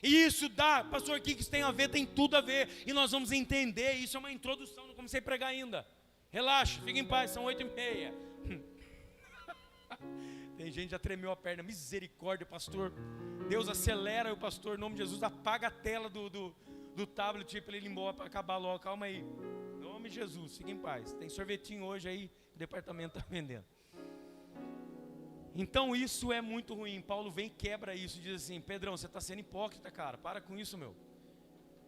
E isso dá, pastor, o que isso tem a ver? Tem tudo a ver. E nós vamos entender, isso é uma introdução, não comecei a pregar ainda. Relaxa, fica em paz, são 8h30. Tem gente que já tremeu a perna. Misericórdia, pastor. Deus acelera o pastor, em nome de Jesus. Apaga a tela do tablet para ele ir embora, para acabar logo. Calma aí, em nome de Jesus, fica em paz. Tem sorvetinho hoje aí, o departamento está vendendo. Então isso é muito ruim. Paulo vem e quebra isso, diz assim: Pedrão, você está sendo hipócrita, cara, para com isso, meu.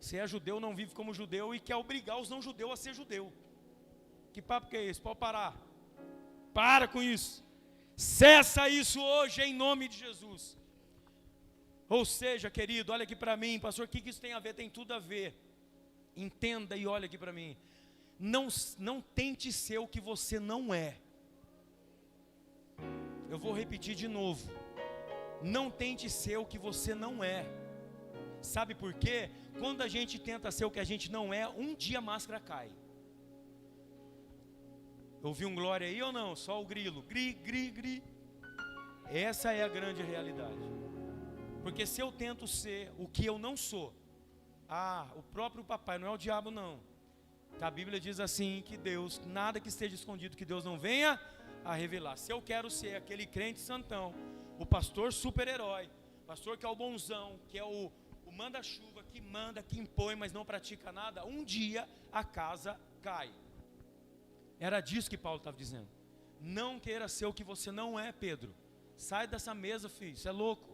Você é judeu, não vive como judeu e quer obrigar os não judeus a ser judeu. Que papo que é esse? Pode parar. Para com isso. Cessa isso hoje em nome de Jesus. Ou seja, querido, olha aqui para mim, pastor, o que isso tem a ver? Tem tudo a ver. Entenda e olha aqui para mim. Não tente ser o que você não é. Eu vou repetir de novo. Não tente ser o que você não é. Sabe por quê? Quando a gente tenta ser o que a gente não é, um dia a máscara cai. Ouviu um glória aí ou não? Só o grilo. Gri, gri, gri. Essa é a grande realidade. Porque se eu tento ser o que eu não sou, o próprio papai, não é o diabo não. A Bíblia diz assim que Deus, nada que esteja escondido que Deus não venha a revelar. Se eu quero ser aquele crente santão, o pastor super-herói, pastor que é o bonzão, que é o manda-chuva, que manda, que impõe, mas não pratica nada, um dia a casa cai. Era disso que Paulo estava dizendo. Não queira ser o que você não é, Pedro. Sai dessa mesa, filho, você é louco.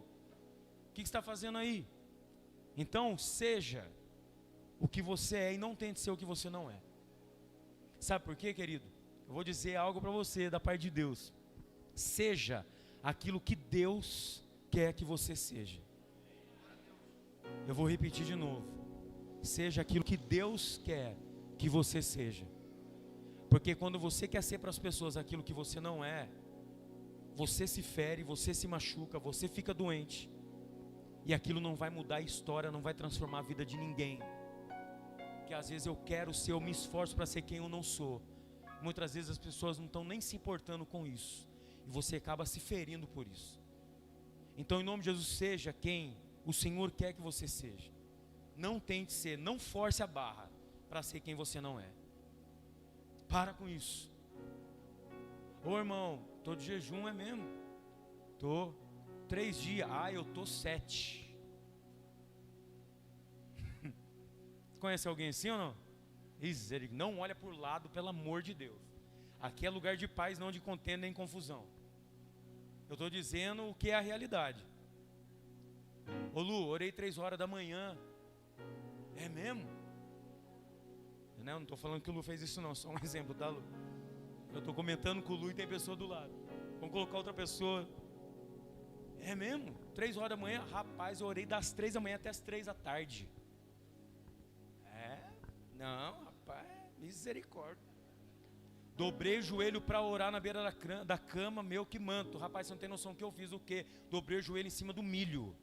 O que você está fazendo aí? Então, seja o que você é e não tente ser o que você não é. Sabe por quê, querido? Eu vou dizer algo para você da parte de Deus. Seja aquilo que Deus quer que você seja. Eu vou repetir de novo. Seja aquilo que Deus quer que você seja. Porque quando você quer ser para as pessoas aquilo que você não é, você se fere, você se machuca, você fica doente. E aquilo não vai mudar a história, não vai transformar a vida de ninguém. Porque às vezes eu quero ser, eu me esforço para ser quem eu não sou. Muitas vezes as pessoas não estão nem se importando com isso. E você acaba se ferindo por isso. Então, em nome de Jesus, seja quem o Senhor quer que você seja. Não tente ser, não force a barra para ser quem você não é. Para com isso. Ô irmão, estou de jejum, é mesmo? Estou 3 dias. Eu estou 7. Conhece alguém assim ou não? Não olha por lado, pelo amor de Deus. Aqui é lugar de paz, não de contenda nem confusão. Eu estou dizendo o que é a realidade. Ô Lu, orei 3 horas da manhã. É mesmo? Não estou falando que o Lu fez isso não, só um exemplo, tá, Lu? Eu estou comentando com o Lu e tem pessoa do lado. Vamos colocar outra pessoa. É mesmo? 3 horas da manhã? Rapaz, eu orei das 3 da manhã até as 3 da tarde. Não, rapaz, misericórdia. Dobrei o joelho para orar na beira da cama, meu que manto. Rapaz, você não tem noção que eu fiz o quê? Dobrei o joelho em cima do milho.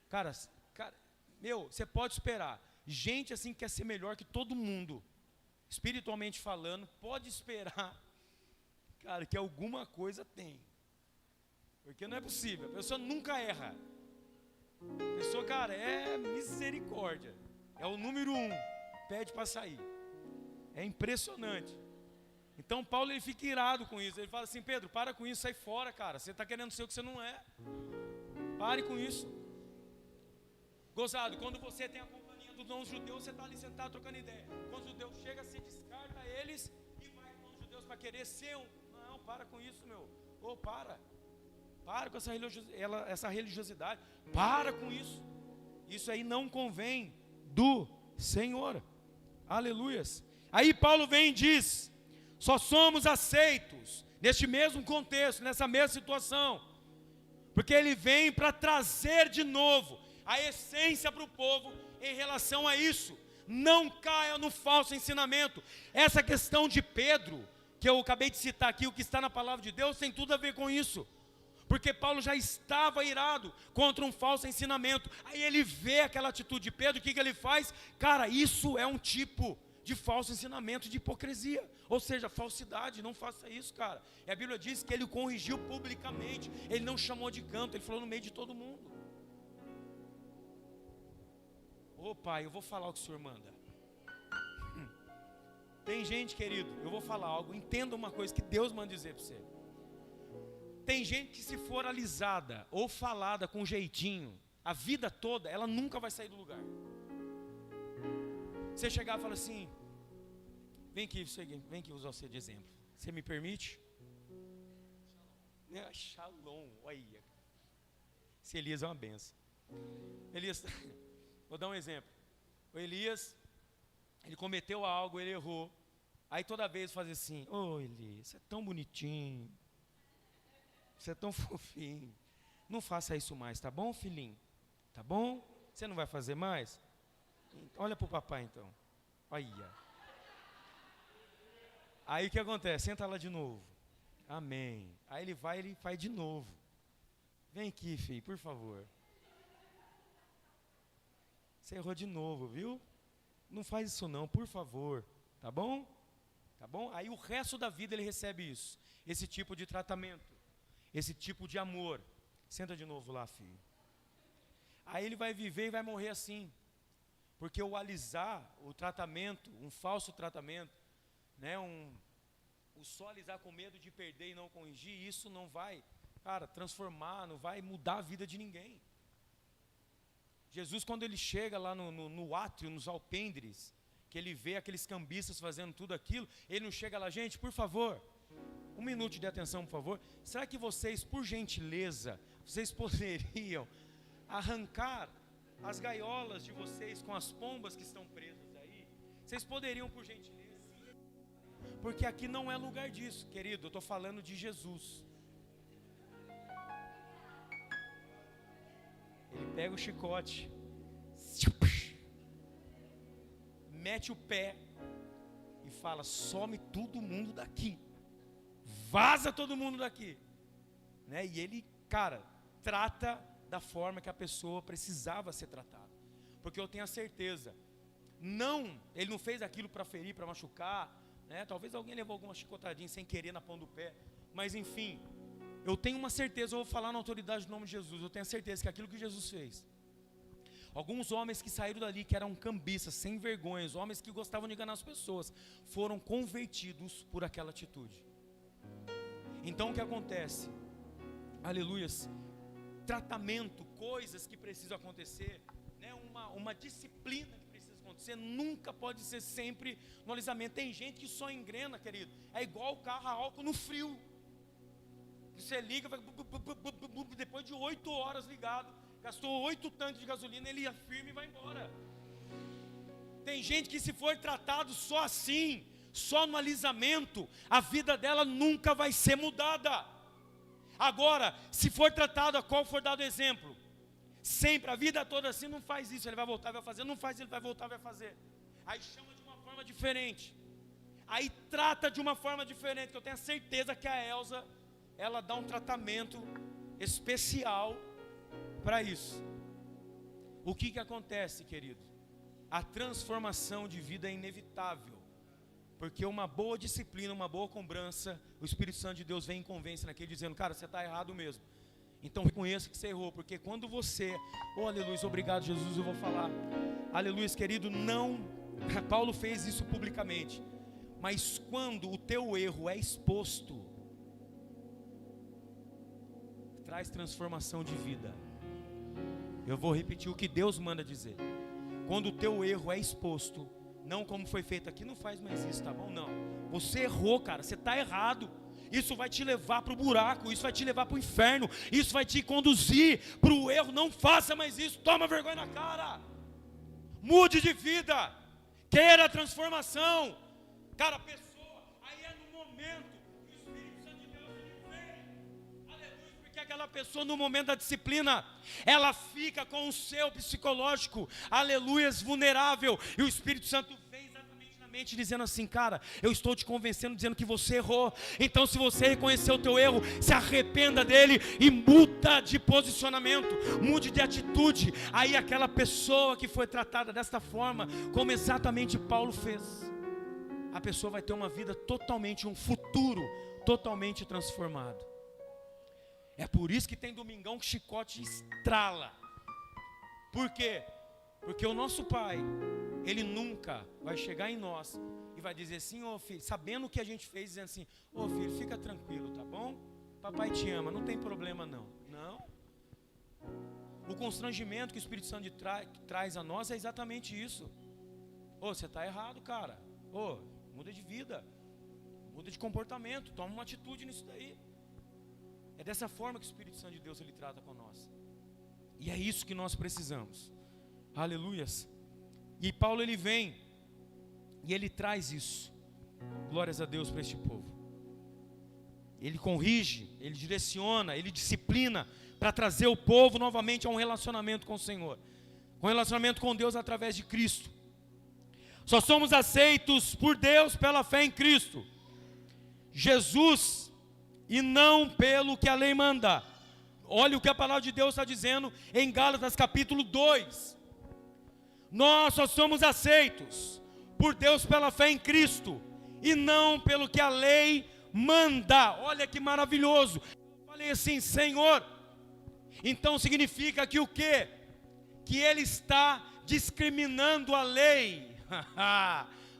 Cara, cara, você pode esperar. Gente assim que quer ser melhor que todo mundo, espiritualmente falando, pode esperar, cara, que alguma coisa tem. Porque não é possível, a pessoa nunca erra. A pessoa, cara, é misericórdia. É o número 1, pede para sair. É impressionante. Então Paulo ele fica irado com isso. Ele fala assim: Pedro, para com isso, sai fora, cara. Você está querendo ser o que você não é. Pare com isso. Gozado, quando você tem a companhia dos não-judeus, você está ali sentado trocando ideia. Quando os judeus chegam, você descarta eles e vai com os judeus para querer ser um. Não, para com isso, meu. Para com essa religiosidade. Para com isso. Isso aí não convém do Senhor. Aleluias. Aí Paulo vem e diz: só somos aceitos neste mesmo contexto, nessa mesma situação, porque ele vem para trazer de novo a essência para o povo em relação a isso. Não caia no falso ensinamento. Essa questão de Pedro, que eu acabei de citar aqui, o que está na palavra de Deus, tem tudo a ver com isso. Porque Paulo já estava irado contra um falso ensinamento. Aí ele vê aquela atitude de Pedro, o que ele faz? Cara, isso é um tipo de falso ensinamento, de hipocrisia. Ou seja, falsidade, não faça isso, cara. E a Bíblia diz que ele o corrigiu publicamente. Ele não chamou de canto, ele falou no meio de todo mundo. Ô pai, eu vou falar o que o senhor manda. Tem gente, querido, eu vou falar algo, entenda uma coisa que Deus manda dizer para você. Tem gente que, se for alisada ou falada com jeitinho a vida toda, ela nunca vai sair do lugar. Você chegar e falar assim: vem aqui usar você de exemplo. Você me permite? Shalom, olha. Esse Elias é uma benção. Elias, vou dar um exemplo. O Elias, ele cometeu algo, ele errou. Aí toda vez faz assim: ô Elias, você é tão bonitinho. Você é tão fofinho. Não faça isso mais, tá bom, filhinho? Tá bom? Você não vai fazer mais? Olha para o papai então. Olha. Aí o que acontece? Senta lá de novo. Amém. Aí ele faz de novo. Vem aqui, filho, por favor. Você errou de novo, viu? Não faz isso não, por favor. Tá bom? Tá bom? Aí o resto da vida ele recebe isso. Esse tipo de tratamento. Esse tipo de amor. Senta de novo lá, filho. Aí ele vai viver e vai morrer assim. Porque o alisar, o tratamento, um falso tratamento, né, o só alisar com medo de perder e não corrigir, isso não vai, cara, transformar, não vai mudar a vida de ninguém. Jesus, quando ele chega lá no átrio, nos alpendres, que ele vê aqueles cambistas fazendo tudo aquilo, ele não chega lá: gente, por favor, um minuto de atenção, por favor. Será que vocês, por gentileza, vocês poderiam arrancar as gaiolas de vocês com as pombas que estão presas aí? Vocês poderiam, por gentileza? Porque aqui não é lugar disso, querido. Eu estou falando de Jesus. Ele pega o chicote, mete o pé e fala: some todo mundo daqui. Vaza todo mundo daqui, né? E ele, cara, trata da forma que a pessoa precisava ser tratada, porque eu tenho a certeza, ele não fez aquilo para ferir, para machucar, né? Talvez alguém levou alguma chicotadinha sem querer na palma do pé, mas enfim, eu tenho uma certeza, eu vou falar na autoridade do nome de Jesus, eu tenho a certeza que aquilo que Jesus fez, alguns homens que saíram dali, que eram cambistas, sem vergonhas, homens que gostavam de enganar as pessoas, foram convertidos por aquela atitude. Então o que acontece? Aleluias. Tratamento, coisas que precisam acontecer, né? uma disciplina que precisa acontecer, nunca pode ser sempre no alisamento. Tem gente que só engrena, querido, é igual o carro a álcool no frio. Você liga, vai, depois de 8 horas ligado, gastou 8 tanques de gasolina, ele afirma e vai embora. Tem gente que, se for tratado só assim, só no alisamento, a vida dela nunca vai ser mudada. Agora, se for tratado a qual for dado exemplo, sempre, a vida toda assim, não faz isso, ele vai voltar, vai fazer, não faz, ele vai voltar, vai fazer. Aí chama de uma forma diferente, aí trata de uma forma diferente, que eu tenho a certeza que a Elza, ela dá um tratamento especial para isso. o que acontece, querido? A transformação de vida é inevitável. Porque uma boa disciplina, uma boa cobrança, o Espírito Santo de Deus vem e convence naquele dizendo, cara, você está errado mesmo. Então reconheça que você errou, porque quando você, aleluia, obrigado Jesus, eu vou falar. Aleluia, querido, não, Paulo fez isso publicamente. Mas quando o teu erro é exposto, traz transformação de vida. Eu vou repetir o que Deus manda dizer. Quando o teu erro é exposto, não como foi feito aqui, não faz mais isso, tá bom? Não, você errou, cara, você está errado. Isso vai te levar para o buraco, isso vai te levar para o inferno, isso vai te conduzir para o erro. Não faça mais isso, toma vergonha na cara. Mude de vida, queira a transformação. Cara, a pessoa, aí é no momento que o Espírito Santo de Deus ele vem. Aleluia, porque aquela pessoa no momento da disciplina, ela fica com o seu psicológico, aleluias, vulnerável. E o Espírito Santo vem exatamente na mente dizendo assim, cara, eu estou te convencendo, dizendo que você errou. Então se você reconheceu o teu erro, se arrependa dele e muda de posicionamento, mude de atitude. Aí aquela pessoa que foi tratada desta forma, como exatamente Paulo fez, a pessoa vai ter uma vida totalmente, um futuro totalmente transformado. É por isso que tem domingão que chicote estrala. Por quê? Porque o nosso Pai, Ele nunca vai chegar em nós e vai dizer assim, ô filho, sabendo o que a gente fez, dizendo assim, ô filho, fica tranquilo, tá bom? Papai te ama, não tem problema não. Não. O constrangimento que o Espírito Santo traz a nós é exatamente isso. Ô, você está errado, cara. Ô, muda de vida, muda de comportamento, toma uma atitude nisso daí. É dessa forma que o Espírito Santo de Deus ele trata com nós. E é isso que nós precisamos. Aleluias. E Paulo ele vem e ele traz isso. Glórias a Deus para este povo. Ele corrige, ele direciona, ele disciplina para trazer o povo novamente a um relacionamento com o Senhor. Um relacionamento com Deus através de Cristo. Só somos aceitos por Deus pela fé em Cristo Jesus e não pelo que a lei manda. Olha o que a palavra de Deus está dizendo em Gálatas capítulo 2. Nós só somos aceitos por Deus pela fé em Cristo e não pelo que a lei manda. Olha que maravilhoso. Eu falei assim, Senhor, então significa que o quê? Que Ele está discriminando a lei.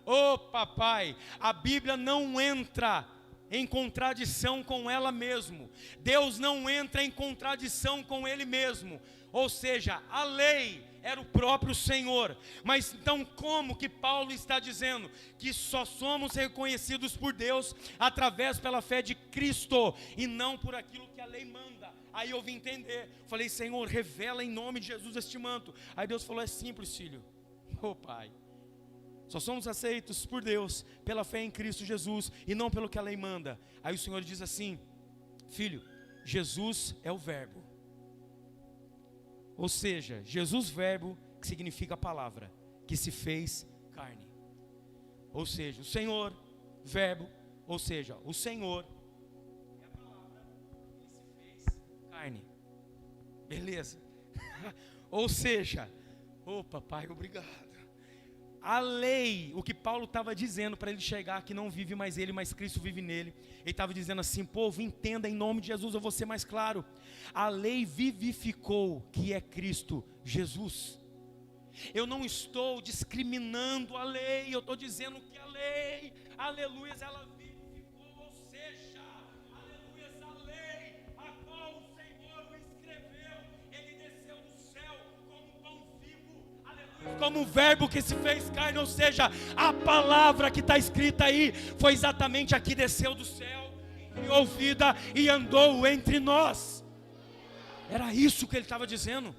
Oh papai, a Bíblia não entra em contradição com ela mesmo. Deus não entra em contradição com Ele mesmo. Ou seja, a lei era o próprio Senhor. Mas então como que Paulo está dizendo que só somos reconhecidos por Deus através pela fé de Cristo e não por aquilo que a lei manda? Aí eu vim entender, falei, Senhor, revela em nome de Jesus este manto. Aí Deus falou, é simples, filho. Oh pai, só somos aceitos por Deus pela fé em Cristo Jesus e não pelo que a lei manda. Aí o Senhor diz assim, filho, Jesus é o verbo. Ou seja, Jesus verbo, que significa a palavra, que se fez carne. Ou seja, o Senhor verbo, ou seja, o Senhor é a palavra que se fez carne. Beleza? Ou seja, ô papai, obrigado. A lei, o que Paulo estava dizendo para ele chegar, que não vive mais ele, mas Cristo vive nele. Ele estava dizendo assim, povo, entenda em nome de Jesus, eu vou ser mais claro. A lei vivificou, que é Cristo Jesus. Eu não estou discriminando a lei, eu estou dizendo que a lei, aleluia, ela vivificou, ou seja, aleluia, a lei, a qual o Senhor o escreveu, ele desceu do céu como pão vivo, aleluia, como o verbo que se fez carne, ou seja, a palavra que está escrita aí, foi exatamente a que desceu do céu, criou vida e andou entre nós. Era isso que ele estava dizendo.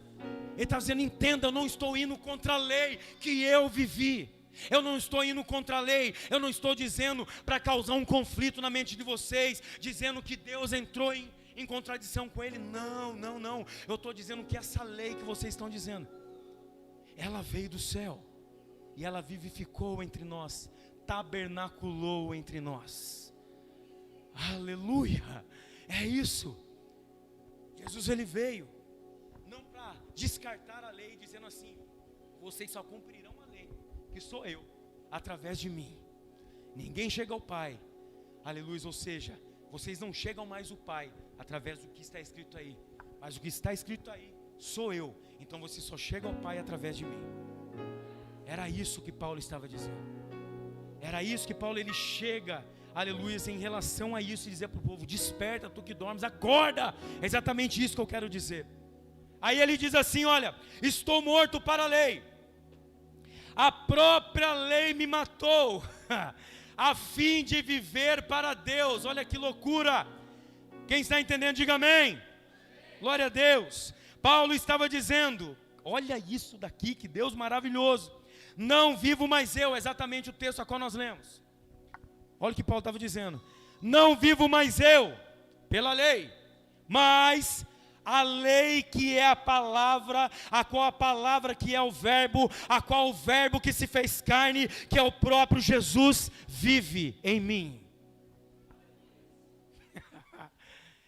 Ele está dizendo, entenda, eu não estou indo contra a lei que eu vivi. Eu não estou indo contra a lei. Eu não estou dizendo para causar um conflito na mente de vocês, dizendo que Deus entrou em contradição com ele. Não, não, não. Eu estou dizendo que essa lei que vocês estão dizendo, ela veio do céu. E ela vivificou entre nós, tabernaculou entre nós. Aleluia. É isso. Jesus ele veio não para descartar a lei, dizendo assim: vocês só cumprirão a lei, que sou eu, através de mim. Ninguém chega ao Pai, aleluia, ou seja, vocês não chegam mais ao Pai através do que está escrito aí, mas o que está escrito aí sou eu, então você só chega ao Pai através de mim. Era isso que Paulo estava dizendo. Era isso que Paulo, ele chega, aleluia, em relação a isso, e dizer para o povo: desperta, tu que dormes, acorda. É exatamente isso que eu quero dizer. Aí ele diz assim: olha, estou morto para a lei, a própria lei me matou, a fim de viver para Deus. Olha que loucura. Quem está entendendo, diga amém. Glória a Deus. Paulo estava dizendo, olha isso daqui, que Deus maravilhoso. Não vivo mais eu, exatamente o texto a qual nós lemos. Olha o que Paulo estava dizendo: não vivo mais eu, pela lei, mas a lei que é a palavra, a qual a palavra que é o verbo, a qual o verbo que se fez carne, que é o próprio Jesus, vive em mim.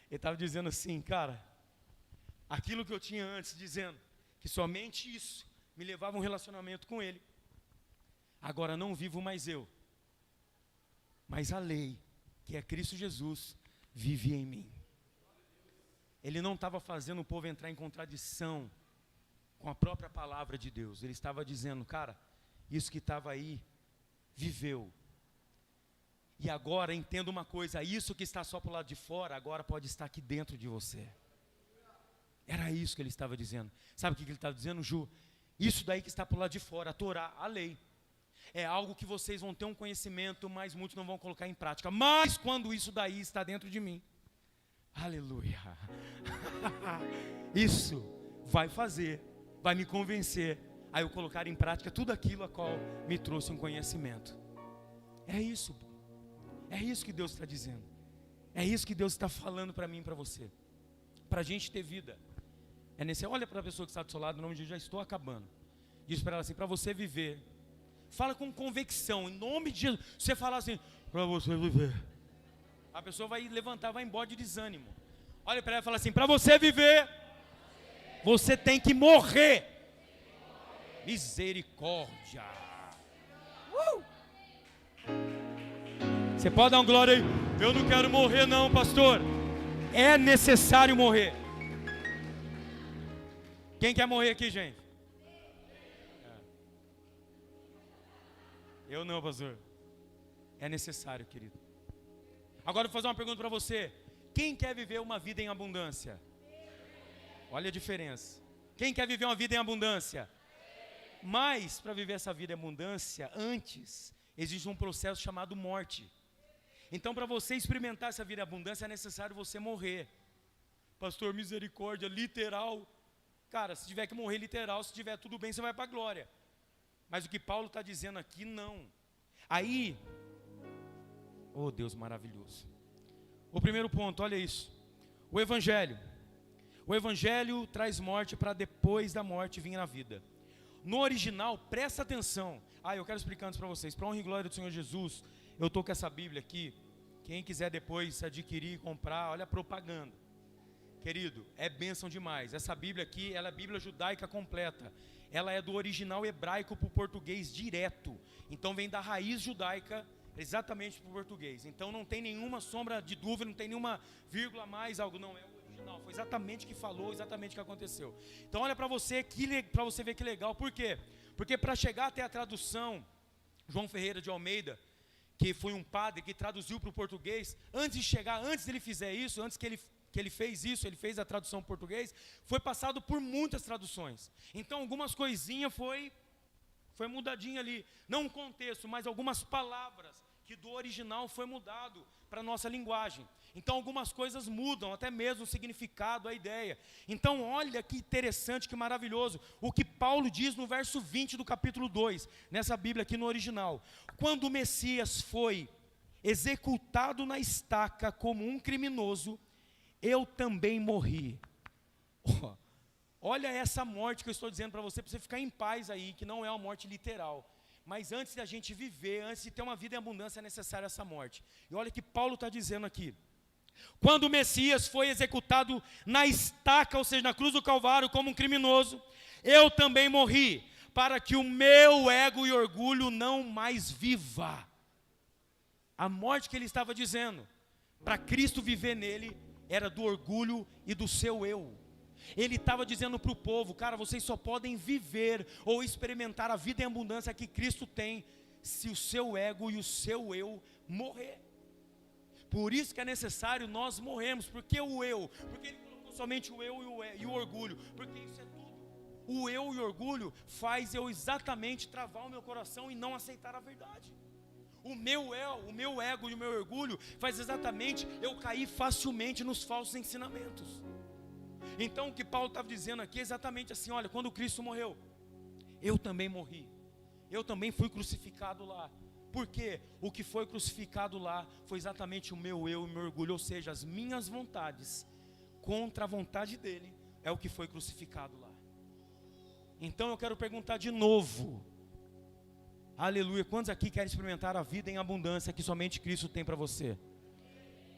Ele estava dizendo assim, cara, aquilo que eu tinha antes, dizendo que somente isso me levava a um relacionamento com Ele, agora não vivo mais eu, mas a lei, que é Cristo Jesus, vive em mim. Ele não estava fazendo o povo entrar em contradição com a própria palavra de Deus. Ele estava dizendo, cara, isso que estava aí, viveu. E agora entenda uma coisa, isso que está só para o lado de fora, agora pode estar aqui dentro de você. Era isso que ele estava dizendo. Sabe o que ele estava dizendo, Ju? Isso daí que está para o lado de fora, a Torá, a lei, é algo que vocês vão ter um conhecimento, mas muitos não vão colocar em prática. Mas quando isso daí está dentro de mim, aleluia, isso vai fazer, vai me convencer a eu colocar em prática tudo aquilo a qual me trouxe um conhecimento. É isso que Deus está dizendo. É isso que Deus está falando para mim e para você. Para a gente ter vida, é necessário. Olha para a pessoa que está do seu lado, em nome de Jesus, já estou acabando. Diz para ela assim: para você viver, fala com convicção, em nome de Jesus. Você falar assim: para você viver, a pessoa vai levantar, vai embora de desânimo. Olha para ela e fala assim: para você viver, você tem que morrer. Misericórdia. Você pode dar uma glória aí? Eu não quero morrer não, pastor. É necessário morrer. Quem quer morrer aqui, gente? Eu não, pastor. É necessário, querido. Agora eu vou fazer uma pergunta para você. Quem quer viver uma vida em abundância? Olha a diferença. Quem quer viver uma vida em abundância? Mas para viver essa vida em abundância, antes existe um processo chamado morte. Então, para você experimentar essa vida em abundância, é necessário você morrer. Pastor, misericórdia, literal. Cara, se tiver que morrer literal, se tiver tudo bem, você vai para a glória. Mas o que Paulo está dizendo aqui, não. Aí, oh Deus maravilhoso. O primeiro ponto, olha isso. O Evangelho traz morte para depois da morte vir na vida. No original, presta atenção. Eu quero explicar antes para vocês. Para honra e glória do Senhor Jesus, eu estou com essa Bíblia aqui. Quem quiser depois adquirir, comprar, olha a propaganda. Querido, é bênção demais. Essa Bíblia aqui, ela é Bíblia judaica completa. Ela é do original hebraico para o português direto. Então vem da raiz judaica exatamente para o português. Então não tem nenhuma sombra de dúvida, não tem nenhuma vírgula a mais, algo. Não, é o original. Foi exatamente o que falou, exatamente o que aconteceu. Então olha para você ver que legal. Por quê? Porque para chegar até a tradução, João Ferreira de Almeida, que foi um padre que traduziu para o português, antes dele fizer isso, antes que ele fez isso, ele fez a tradução em português, foi passado por muitas traduções. Então algumas coisinhas foi mudadinha ali, não o contexto, mas algumas palavras que do original foi mudado para a nossa linguagem. Então algumas coisas mudam, até mesmo o significado, a ideia. Então olha que interessante, que maravilhoso, o que Paulo diz no verso 20 do capítulo 2, nessa Bíblia aqui no original. Quando o Messias foi executado na estaca como um criminoso, eu também morri. Olha essa morte que eu estou dizendo para você ficar em paz aí, que não é uma morte literal. Mas antes da gente viver, antes de ter uma vida em abundância, é necessária essa morte. E olha o que Paulo está dizendo aqui. Quando o Messias foi executado na estaca, ou seja, na cruz do Calvário, como um criminoso, eu também morri, para que o meu ego e orgulho não mais viva. A morte que ele estava dizendo, para Cristo viver nele, era do orgulho e do seu eu. Ele estava dizendo para o povo, cara, vocês só podem viver ou experimentar a vida em abundância que Cristo tem, se o seu ego e o seu eu morrer. Por isso que é necessário nós morrermos. Porque o eu? Porque ele colocou somente o eu e o orgulho. Porque isso é tudo. O eu e o orgulho faz eu exatamente travar o meu coração e não aceitar a verdade. O meu ego e o meu orgulho faz exatamente eu cair facilmente nos falsos ensinamentos. Então o que Paulo estava dizendo aqui é exatamente assim, olha, quando Cristo morreu, eu também morri. Eu também fui crucificado lá. Porque o que foi crucificado lá foi exatamente o meu eu e o meu orgulho, ou seja, as minhas vontades contra a vontade dele, é o que foi crucificado lá. Então eu quero perguntar de novo, aleluia, quantos aqui querem experimentar a vida em abundância que somente Cristo tem para você?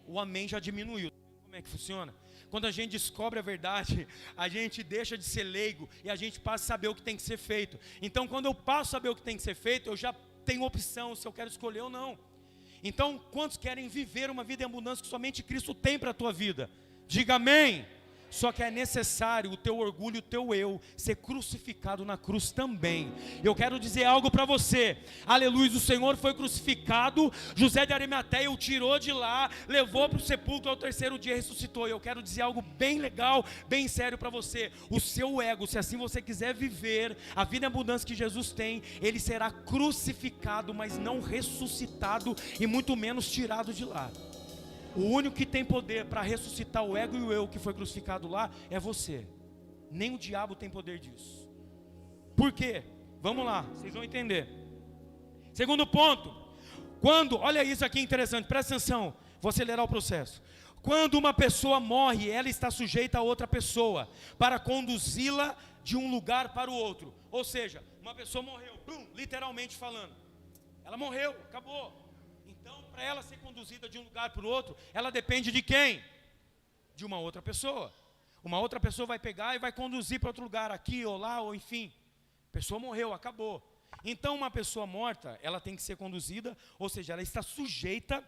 O amém já diminuiu. Como é que funciona? Quando a gente descobre a verdade, a gente deixa de ser leigo e a gente passa a saber o que tem que ser feito. Então quando eu passo a saber o que tem que ser feito, eu já tenho opção se eu quero escolher ou não. Então quantos querem viver uma vida em abundância que somente Cristo tem para a tua vida? Diga amém. Só que é necessário o teu orgulho, o teu eu, ser crucificado na cruz também. Eu quero dizer algo para você. Aleluia, o Senhor foi crucificado, José de Arimateia o tirou de lá, levou para o sepulcro, ao terceiro dia ressuscitou. E eu quero dizer algo bem legal, bem sério para você. O seu ego, se assim você quiser viver a vida em abundância que Jesus tem, ele será crucificado, mas não ressuscitado e muito menos tirado de lá. O único que tem poder para ressuscitar o ego e o eu que foi crucificado lá é você. Nem o diabo tem poder disso. Por quê? Vamos lá, vocês vão entender. Segundo ponto, olha isso aqui interessante, presta atenção, vou acelerar o processo. Quando uma pessoa morre, ela está sujeita a outra pessoa para conduzi-la de um lugar para o outro. Ou seja, uma pessoa morreu, literalmente falando. Ela morreu, acabou. Então, para ela ser conduzida de um lugar para o outro, ela depende de quem? De uma outra pessoa. Uma outra pessoa vai pegar e vai conduzir para outro lugar, aqui ou lá, ou enfim. A pessoa morreu, acabou. Então, uma pessoa morta, ela tem que ser conduzida, ou seja, ela está sujeita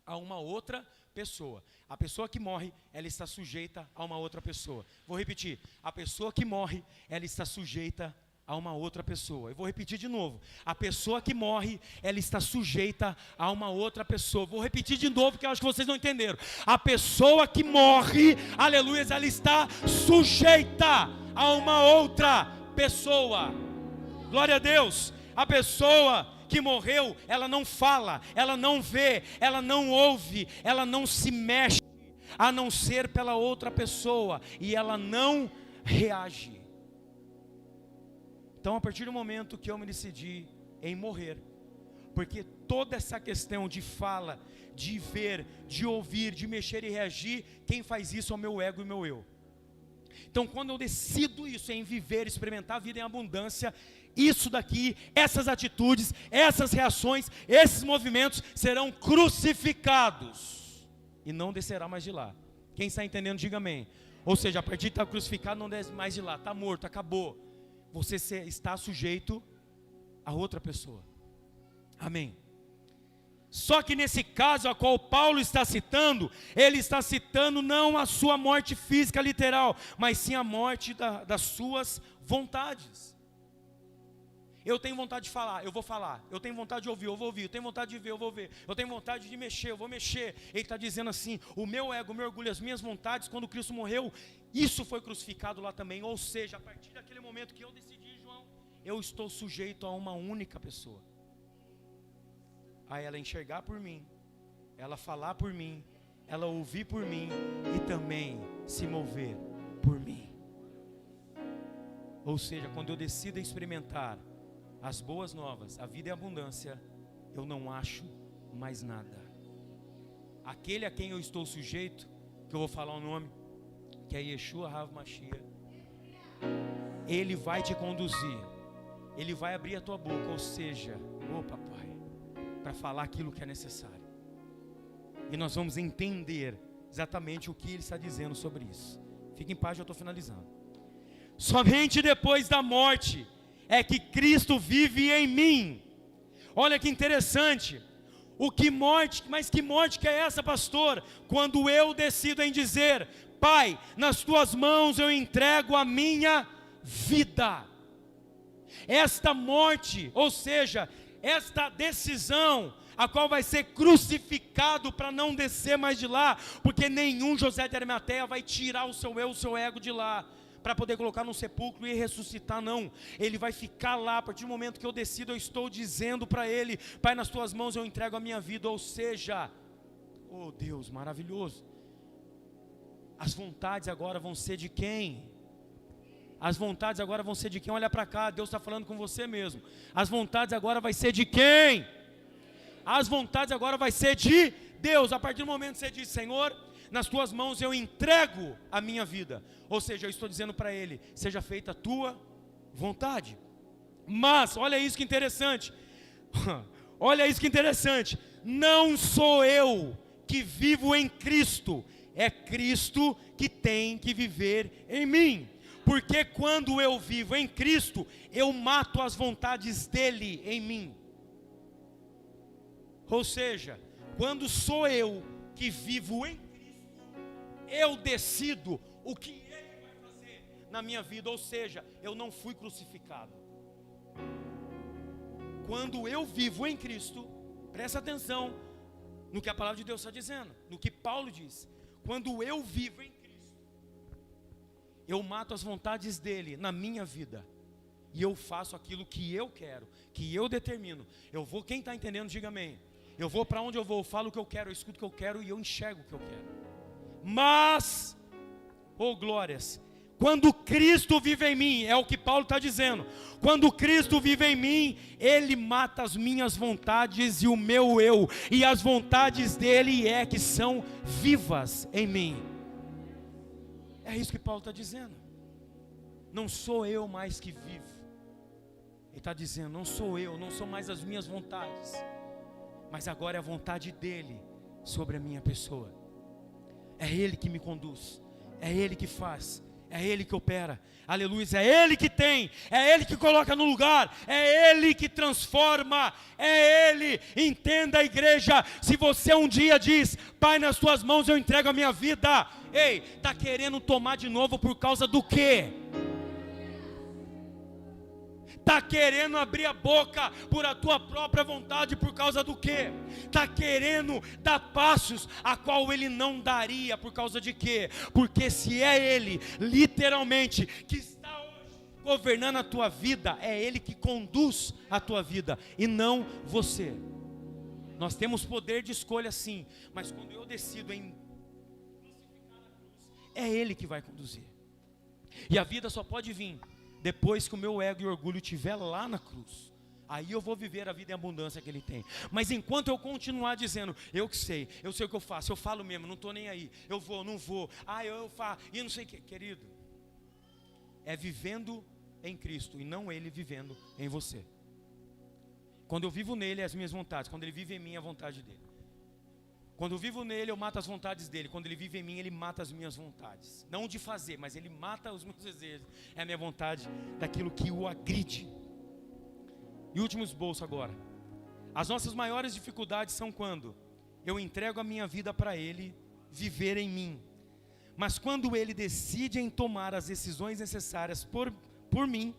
a uma outra pessoa. A pessoa que morre, ela está sujeita a uma outra pessoa. Vou repetir. A pessoa que morre, ela está sujeita a uma outra pessoa. Eu vou repetir de novo. A pessoa que morre, ela está sujeita a uma outra pessoa. Vou repetir de novo, porque eu acho que vocês não entenderam. A pessoa que morre, aleluia, ela está sujeita a uma outra pessoa. Glória a Deus. A pessoa que morreu, ela não fala, ela não vê, ela não ouve, ela não se mexe, a não ser pela outra pessoa, e ela não reage. Então, a partir do momento que eu me decidi em morrer, porque toda essa questão de fala, de ver, de ouvir, de mexer e reagir, quem faz isso é o meu ego e o meu eu. Então, quando eu decido isso, em viver, experimentar a vida em abundância, isso daqui, essas atitudes, essas reações, esses movimentos serão crucificados e não descerá mais de lá. Quem está entendendo, diga amém. Ou seja, a partir de estar crucificado, não desce mais de lá, está morto, acabou. Você está sujeito a outra pessoa. Amém. Só que nesse caso a qual Paulo está citando, ele está citando não a sua morte física literal, mas sim a morte das suas vontades. Eu tenho vontade de falar, eu vou falar. Eu tenho vontade de ouvir, eu vou ouvir. Eu tenho vontade de ver, eu vou ver. Eu tenho vontade de mexer, eu vou mexer. Ele está dizendo assim, o meu ego, o meu orgulho, as minhas vontades, quando Cristo morreu, isso foi crucificado lá também. Ou seja, a partir daquele momento que eu decidi, João, eu estou sujeito a uma única pessoa. A ela enxergar por mim, ela falar por mim, ela ouvir por mim e também se mover por mim. Ou seja, quando eu decido experimentar as boas novas, a vida em abundância, eu não acho mais nada. Aquele a quem eu estou sujeito, que eu vou falar o nome, que é Yeshua Hav Mashiach, ele vai te conduzir, ele vai abrir a tua boca, ou seja, papai, para falar aquilo que é necessário. E nós vamos entender exatamente o que ele está dizendo sobre isso. Fique em paz, já estou finalizando. Somente depois da morte é que Cristo vive em mim. Olha que interessante. Mas que morte que é essa, pastor? Quando eu decido em dizer: Pai, nas tuas mãos eu entrego a minha vida. Esta morte, ou seja, esta decisão, a qual vai ser crucificado para não descer mais de lá, porque nenhum José de Arimateia vai tirar o seu eu, o seu ego de lá, para poder colocar num sepulcro e ressuscitar, não. Ele vai ficar lá. A partir do momento que eu decido, eu estou dizendo para ele: Pai, nas tuas mãos eu entrego a minha vida. Ou seja, oh Deus maravilhoso, as vontades agora vão ser de quem? As vontades agora vão ser de quem? Olha para cá, Deus está falando com você mesmo. As vontades agora vai ser de quem? As vontades agora vai ser de Deus. A partir do momento que você diz: Senhor, nas tuas mãos eu entrego a minha vida. Ou seja, eu estou dizendo para ele: seja feita a tua vontade. Mas, olha isso que interessante. Olha isso que interessante. Não sou eu que vivo em Cristo, é Cristo que tem que viver em mim. Porque quando eu vivo em Cristo, eu mato as vontades dele em mim. Ou seja, quando sou eu que vivo em Cristo, eu decido o que ele vai fazer na minha vida. Ou seja, eu não fui crucificado. Quando eu vivo em Cristo, presta atenção no que a palavra de Deus está dizendo, no que Paulo diz. Quando eu vivo em Cristo, eu mato as vontades dele na minha vida, e eu faço aquilo que eu quero, que eu determino. Eu vou, quem está entendendo, diga amém. Eu vou para onde eu vou, eu falo o que eu quero, eu escuto o que eu quero e eu enxergo o que eu quero. Mas, oh glórias, quando Cristo vive em mim, é o que Paulo está dizendo. Quando Cristo vive em mim, Ele mata as minhas vontades e o meu eu, e as vontades dele é que são vivas em mim. É isso que Paulo está dizendo. Não sou eu mais que vivo. Ele está dizendo: não sou eu, não são mais as minhas vontades, mas agora é a vontade dele sobre a minha pessoa. É Ele que me conduz, é Ele que faz, é Ele que opera. Aleluia, é Ele que tem, é Ele que coloca no lugar, é Ele que transforma, é Ele. Entenda, a igreja, se você um dia diz: Pai, nas tuas mãos eu entrego a minha vida, ei, está querendo tomar de novo por causa do quê? Está querendo abrir a boca por a tua própria vontade por causa do quê? Está querendo dar passos a qual ele não daria por causa de quê? Porque se é ele, literalmente, que está hoje governando a tua vida, é ele que conduz a tua vida e não você. Nós temos poder de escolha sim, mas quando eu decido em crucificar a cruz, é ele que vai conduzir. E a vida só pode vir depois que o meu ego e orgulho estiver lá na cruz. Aí eu vou viver a vida em abundância que Ele tem. Mas enquanto eu continuar dizendo: eu sei o que eu faço, eu falo mesmo, não estou nem aí, eu vou, não vou, eu faço, e não sei o que, querido, é vivendo em Cristo e não Ele vivendo em você. Quando eu vivo nele, é as minhas vontades. Quando Ele vive em mim, é a vontade dele. Quando eu vivo nele, eu mato as vontades dele. Quando ele vive em mim, ele mata as minhas vontades. Não de fazer, mas ele mata os meus desejos. É a minha vontade daquilo que o agride. E último esboço agora. As nossas maiores dificuldades são quando eu entrego a minha vida para ele viver em mim. Mas quando ele decide em tomar as decisões necessárias por mim,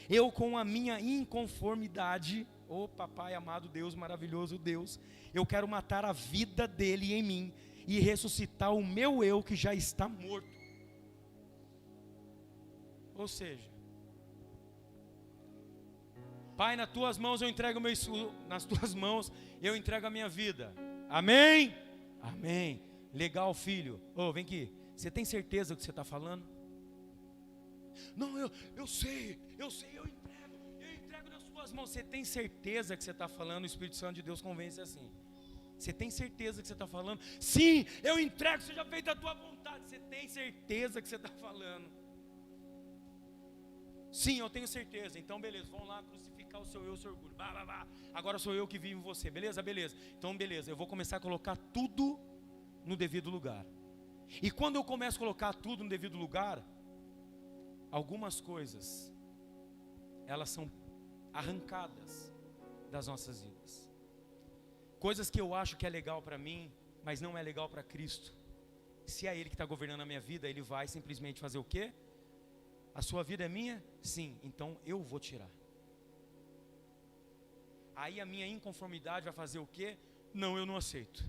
eu com a minha inconformidade, oh papai amado Deus, maravilhoso Deus, eu quero matar a vida dele em mim e ressuscitar o meu eu que já está morto. Ou seja, Pai, nas tuas mãos eu entrego nas tuas mãos eu entrego a minha vida. Amém? Amém. Legal, filho. Vem aqui. Você tem certeza do que você está falando? Não, eu sei, eu entrego nas suas mãos. Você tem certeza que você está falando? O Espírito Santo de Deus convence assim. Você tem certeza que você está falando? Sim, eu entrego, seja feita a tua vontade. Você tem certeza que você está falando? Sim, eu tenho certeza. Então beleza, vamos lá crucificar o seu eu, o seu orgulho. Agora sou eu que vivo em você, beleza? Beleza. Então beleza, eu vou começar a colocar tudo no devido lugar. E quando eu começo a colocar tudo no devido lugar, algumas coisas, elas são arrancadas das nossas vidas. Coisas que eu acho que é legal para mim, mas não é legal para Cristo. Se é Ele que está governando a minha vida, Ele vai simplesmente fazer o quê? A sua vida é minha? Sim, então eu vou tirar. Aí a minha inconformidade vai fazer o quê? Não, eu não aceito.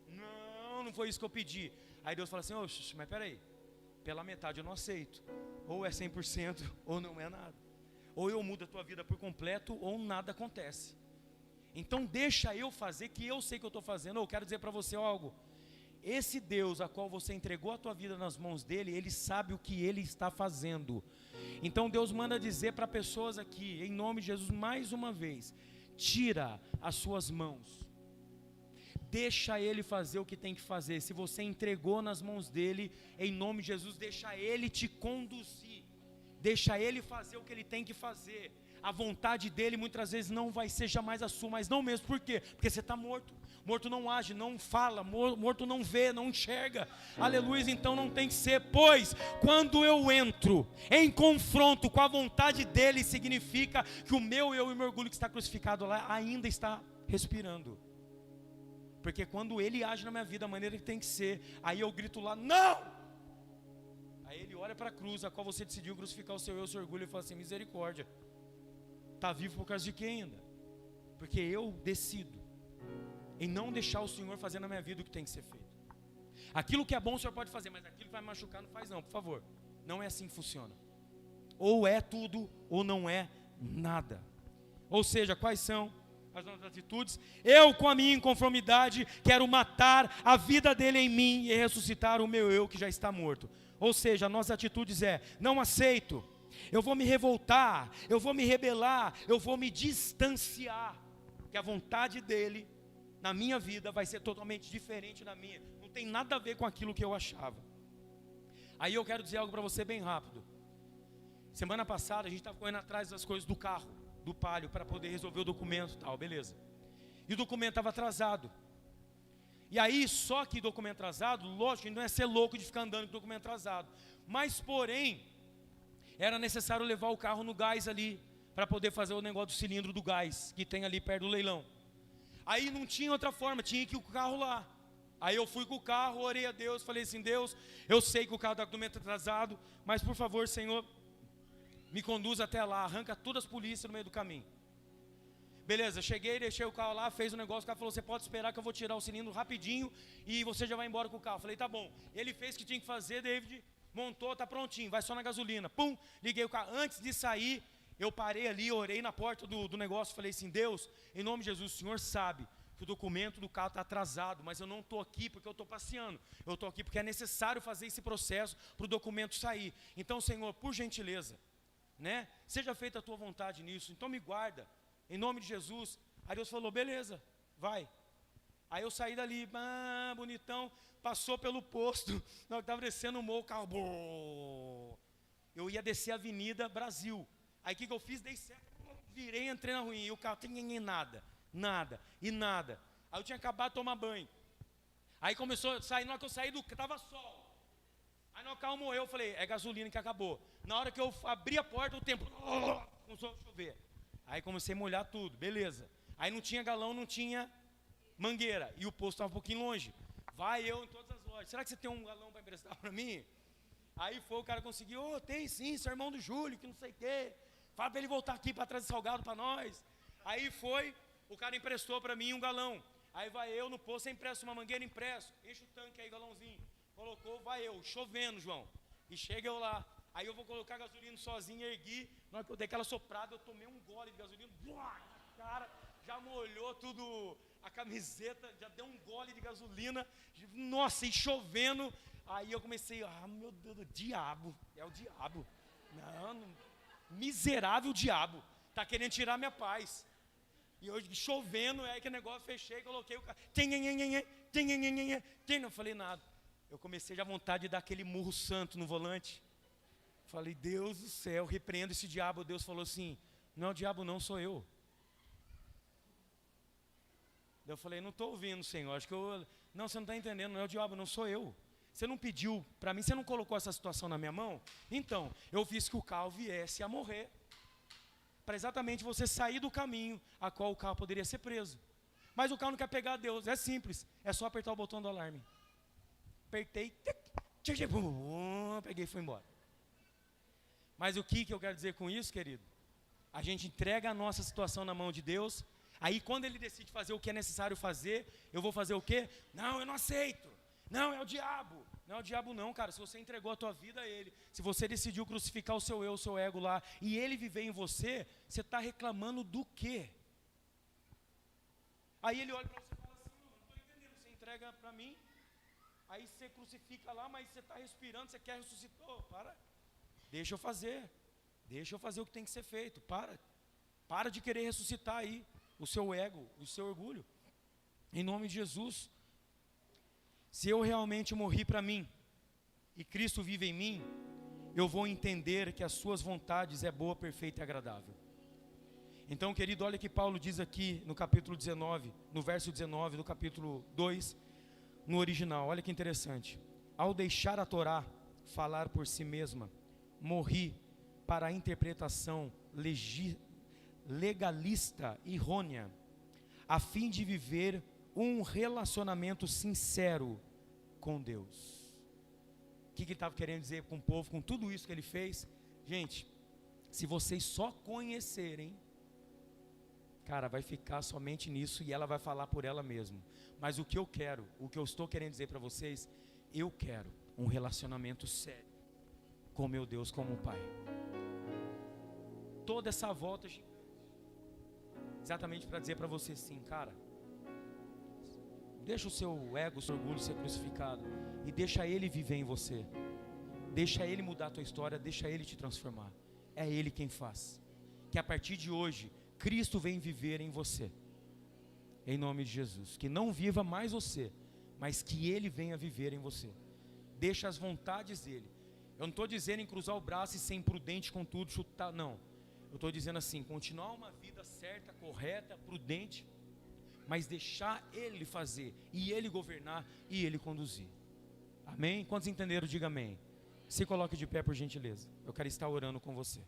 Não foi isso que eu pedi. Aí Deus fala assim, oxe, mas peraí, pela metade eu não aceito. Ou é 100% ou não é nada. Ou eu mudo a tua vida por completo ou nada acontece. Então deixa eu fazer, que eu sei que eu estou fazendo. Eu quero dizer para você algo. Esse Deus a qual você entregou a tua vida nas mãos dele, ele sabe o que ele está fazendo. Então Deus manda dizer para pessoas aqui, em nome de Jesus, mais uma vez, tira as suas mãos. Deixa ele fazer o que tem que fazer. Se você entregou nas mãos dele, em nome de Jesus, deixa ele te conduzir. Deixa ele fazer o que ele tem que fazer. A vontade dele muitas vezes não vai ser jamais a sua, mas não mesmo. Por quê? Porque você está morto. Morto não age, não fala, morto não vê, não enxerga. Aleluia, então não tem que ser. Pois, quando eu entro em confronto com a vontade dele, significa que o meu eu e o meu orgulho que está crucificado lá ainda está respirando. Porque quando ele age na minha vida da maneira que tem que ser, aí eu grito lá, não! Aí ele olha para a cruz, a qual você decidiu crucificar o seu eu, o seu orgulho, e fala assim, misericórdia. Está vivo por causa de quem ainda? Porque eu decido em não deixar o Senhor fazer na minha vida o que tem que ser feito. Aquilo que é bom o Senhor pode fazer, mas aquilo que vai machucar não faz não, por favor. Não é assim que funciona. Ou é tudo, ou não é nada. Ou seja, quais são as nossas atitudes? Eu, com a minha inconformidade, quero matar a vida dele em mim e ressuscitar o meu eu que já está morto. Ou seja, as nossas atitudes é, não aceito, eu vou me revoltar, eu vou me rebelar, eu vou me distanciar, que a vontade dele na minha vida vai ser totalmente diferente da minha, não tem nada a ver com aquilo que eu achava. Aí eu quero dizer algo para você bem rápido. Semana passada a gente estava correndo atrás das coisas do carro, do Palio, para poder resolver o documento e tal, beleza. E o documento estava atrasado. E aí, só que documento atrasado, lógico, não é ser louco de ficar andando com documento atrasado. Mas, porém, era necessário levar o carro no gás ali, para poder fazer o negócio do cilindro do gás, que tem ali perto do leilão. Aí não tinha outra forma, tinha que ir com o carro lá. Aí eu fui com o carro, orei a Deus, falei assim, Deus, eu sei que o carro está com documento atrasado, mas por favor, Senhor, me conduz até lá, arranca todas as polícias no meio do caminho. Beleza, cheguei, deixei o carro lá, fez o negócio, o cara falou, você pode esperar que eu vou tirar o cilindro rapidinho e você já vai embora com o carro. Falei, tá bom. Ele fez o que tinha que fazer, David, montou, tá prontinho, vai só na gasolina. Pum, liguei o carro. Antes de sair, eu parei ali, orei na porta do negócio, falei assim, Deus, em nome de Jesus, o Senhor sabe que o documento do carro está atrasado, mas eu não estou aqui porque eu estou passeando. Eu estou aqui porque é necessário fazer esse processo para o documento sair. Então, Senhor, por gentileza, né? Seja feita a tua vontade nisso, então me guarda, em nome de Jesus. Aí Deus falou, beleza, vai. Aí eu saí dali, bonitão, passou pelo posto, na hora que estava descendo o morro, o carro, eu ia descer a Avenida Brasil. Aí o que eu fiz? Dei certo, virei, entrei na ruim, e o carro tem nada. Aí eu tinha acabado de tomar banho. Aí começou a sair, na hora que eu saí estava sol. Aí no carro morreu, eu falei, é gasolina que acabou. Na hora que eu abri a porta, o tempo começou a chover. Aí comecei a molhar tudo, beleza. Aí não tinha galão, não tinha mangueira. E o posto estava um pouquinho longe. Vai eu em todas as lojas. Será que você tem um galão para emprestar para mim? Aí foi, o cara conseguiu, tem sim, seu irmão do Júlio, que não sei o quê. Fala para ele voltar aqui para trazer salgado para nós. Aí foi, o cara emprestou para mim um galão. Aí vai eu no posto, você empresta uma mangueira, empresto. Enche o tanque aí, galãozinho. Colocou, vai eu, chovendo, João. E chega eu lá. Aí eu vou colocar gasolina sozinho, ergui. Na hora que eu dei aquela soprada, eu tomei um gole de gasolina. Cara, já molhou tudo, a camiseta, já deu um gole de gasolina. Nossa, e chovendo. Aí eu comecei, meu Deus, o diabo. É o diabo. Não, miserável diabo. Tá querendo tirar minha paz. E hoje chovendo, aí que negócio, fechei, coloquei o carro. Não falei nada. Eu comecei já a vontade de dar aquele murro santo no volante. Falei, Deus do céu, repreendo esse diabo. Deus falou assim, não é o diabo não, sou eu. Eu falei, não estou ouvindo, Senhor. Acho que não, você não está entendendo, não é o diabo, não sou eu. Você não pediu para mim, você não colocou essa situação na minha mão? Então, eu fiz que o carro viesse a morrer, para exatamente você sair do caminho a qual o carro poderia ser preso. Mas o carro não quer pegar Deus, é simples, é só apertar o botão do alarme. Apertei, peguei e fui embora. Mas o que eu quero dizer com isso, querido? A gente entrega a nossa situação na mão de Deus, aí quando Ele decide fazer o que é necessário fazer, eu vou fazer o quê? Não, eu não aceito. Não, é o diabo. Não é o diabo não, cara. Se você entregou a tua vida a Ele, se você decidiu crucificar o seu eu, o seu ego lá, e Ele viver em você, você está reclamando do quê? Aí Ele olha para você e fala assim, não estou entendendo, você entrega para mim, aí você crucifica lá, mas você está respirando, você quer ressuscitar. Oh, para, deixa eu fazer o que tem que ser feito, para de querer ressuscitar aí o seu ego, o seu orgulho, em nome de Jesus. Se eu realmente morri para mim, e Cristo vive em mim, eu vou entender que as suas vontades é boa, perfeita e agradável. Então, querido, olha que Paulo diz aqui no capítulo 19, no verso 19 do capítulo 2, no original, olha que interessante. Ao deixar a Torá falar por si mesma, morri para a interpretação legalista errônea, a fim de viver um relacionamento sincero com Deus. O que ele estava querendo dizer com o povo, com tudo isso que ele fez? Gente, se vocês só conhecerem, cara, vai ficar somente nisso e ela vai falar por ela mesma. Mas o que eu quero, o que eu estou querendo dizer para vocês, eu quero um relacionamento sério com meu Deus como Pai. Toda essa volta gigante, exatamente para dizer para você sim, cara, deixa o seu ego, o seu orgulho ser crucificado e deixa Ele viver em você. Deixa Ele mudar a tua história, deixa Ele te transformar. É Ele quem faz. Que a partir de hoje, Cristo vem viver em você. Em nome de Jesus. Que não viva mais você, mas que Ele venha viver em você. Deixa as vontades dEle. Eu não estou dizendo em cruzar o braço e ser imprudente com tudo, chutar, não. Eu estou dizendo assim, continuar uma vida certa, correta, prudente, mas deixar Ele fazer, e Ele governar, e Ele conduzir. Amém? Quantos entenderam? Diga amém. Se coloque de pé por gentileza. Eu quero estar orando com você.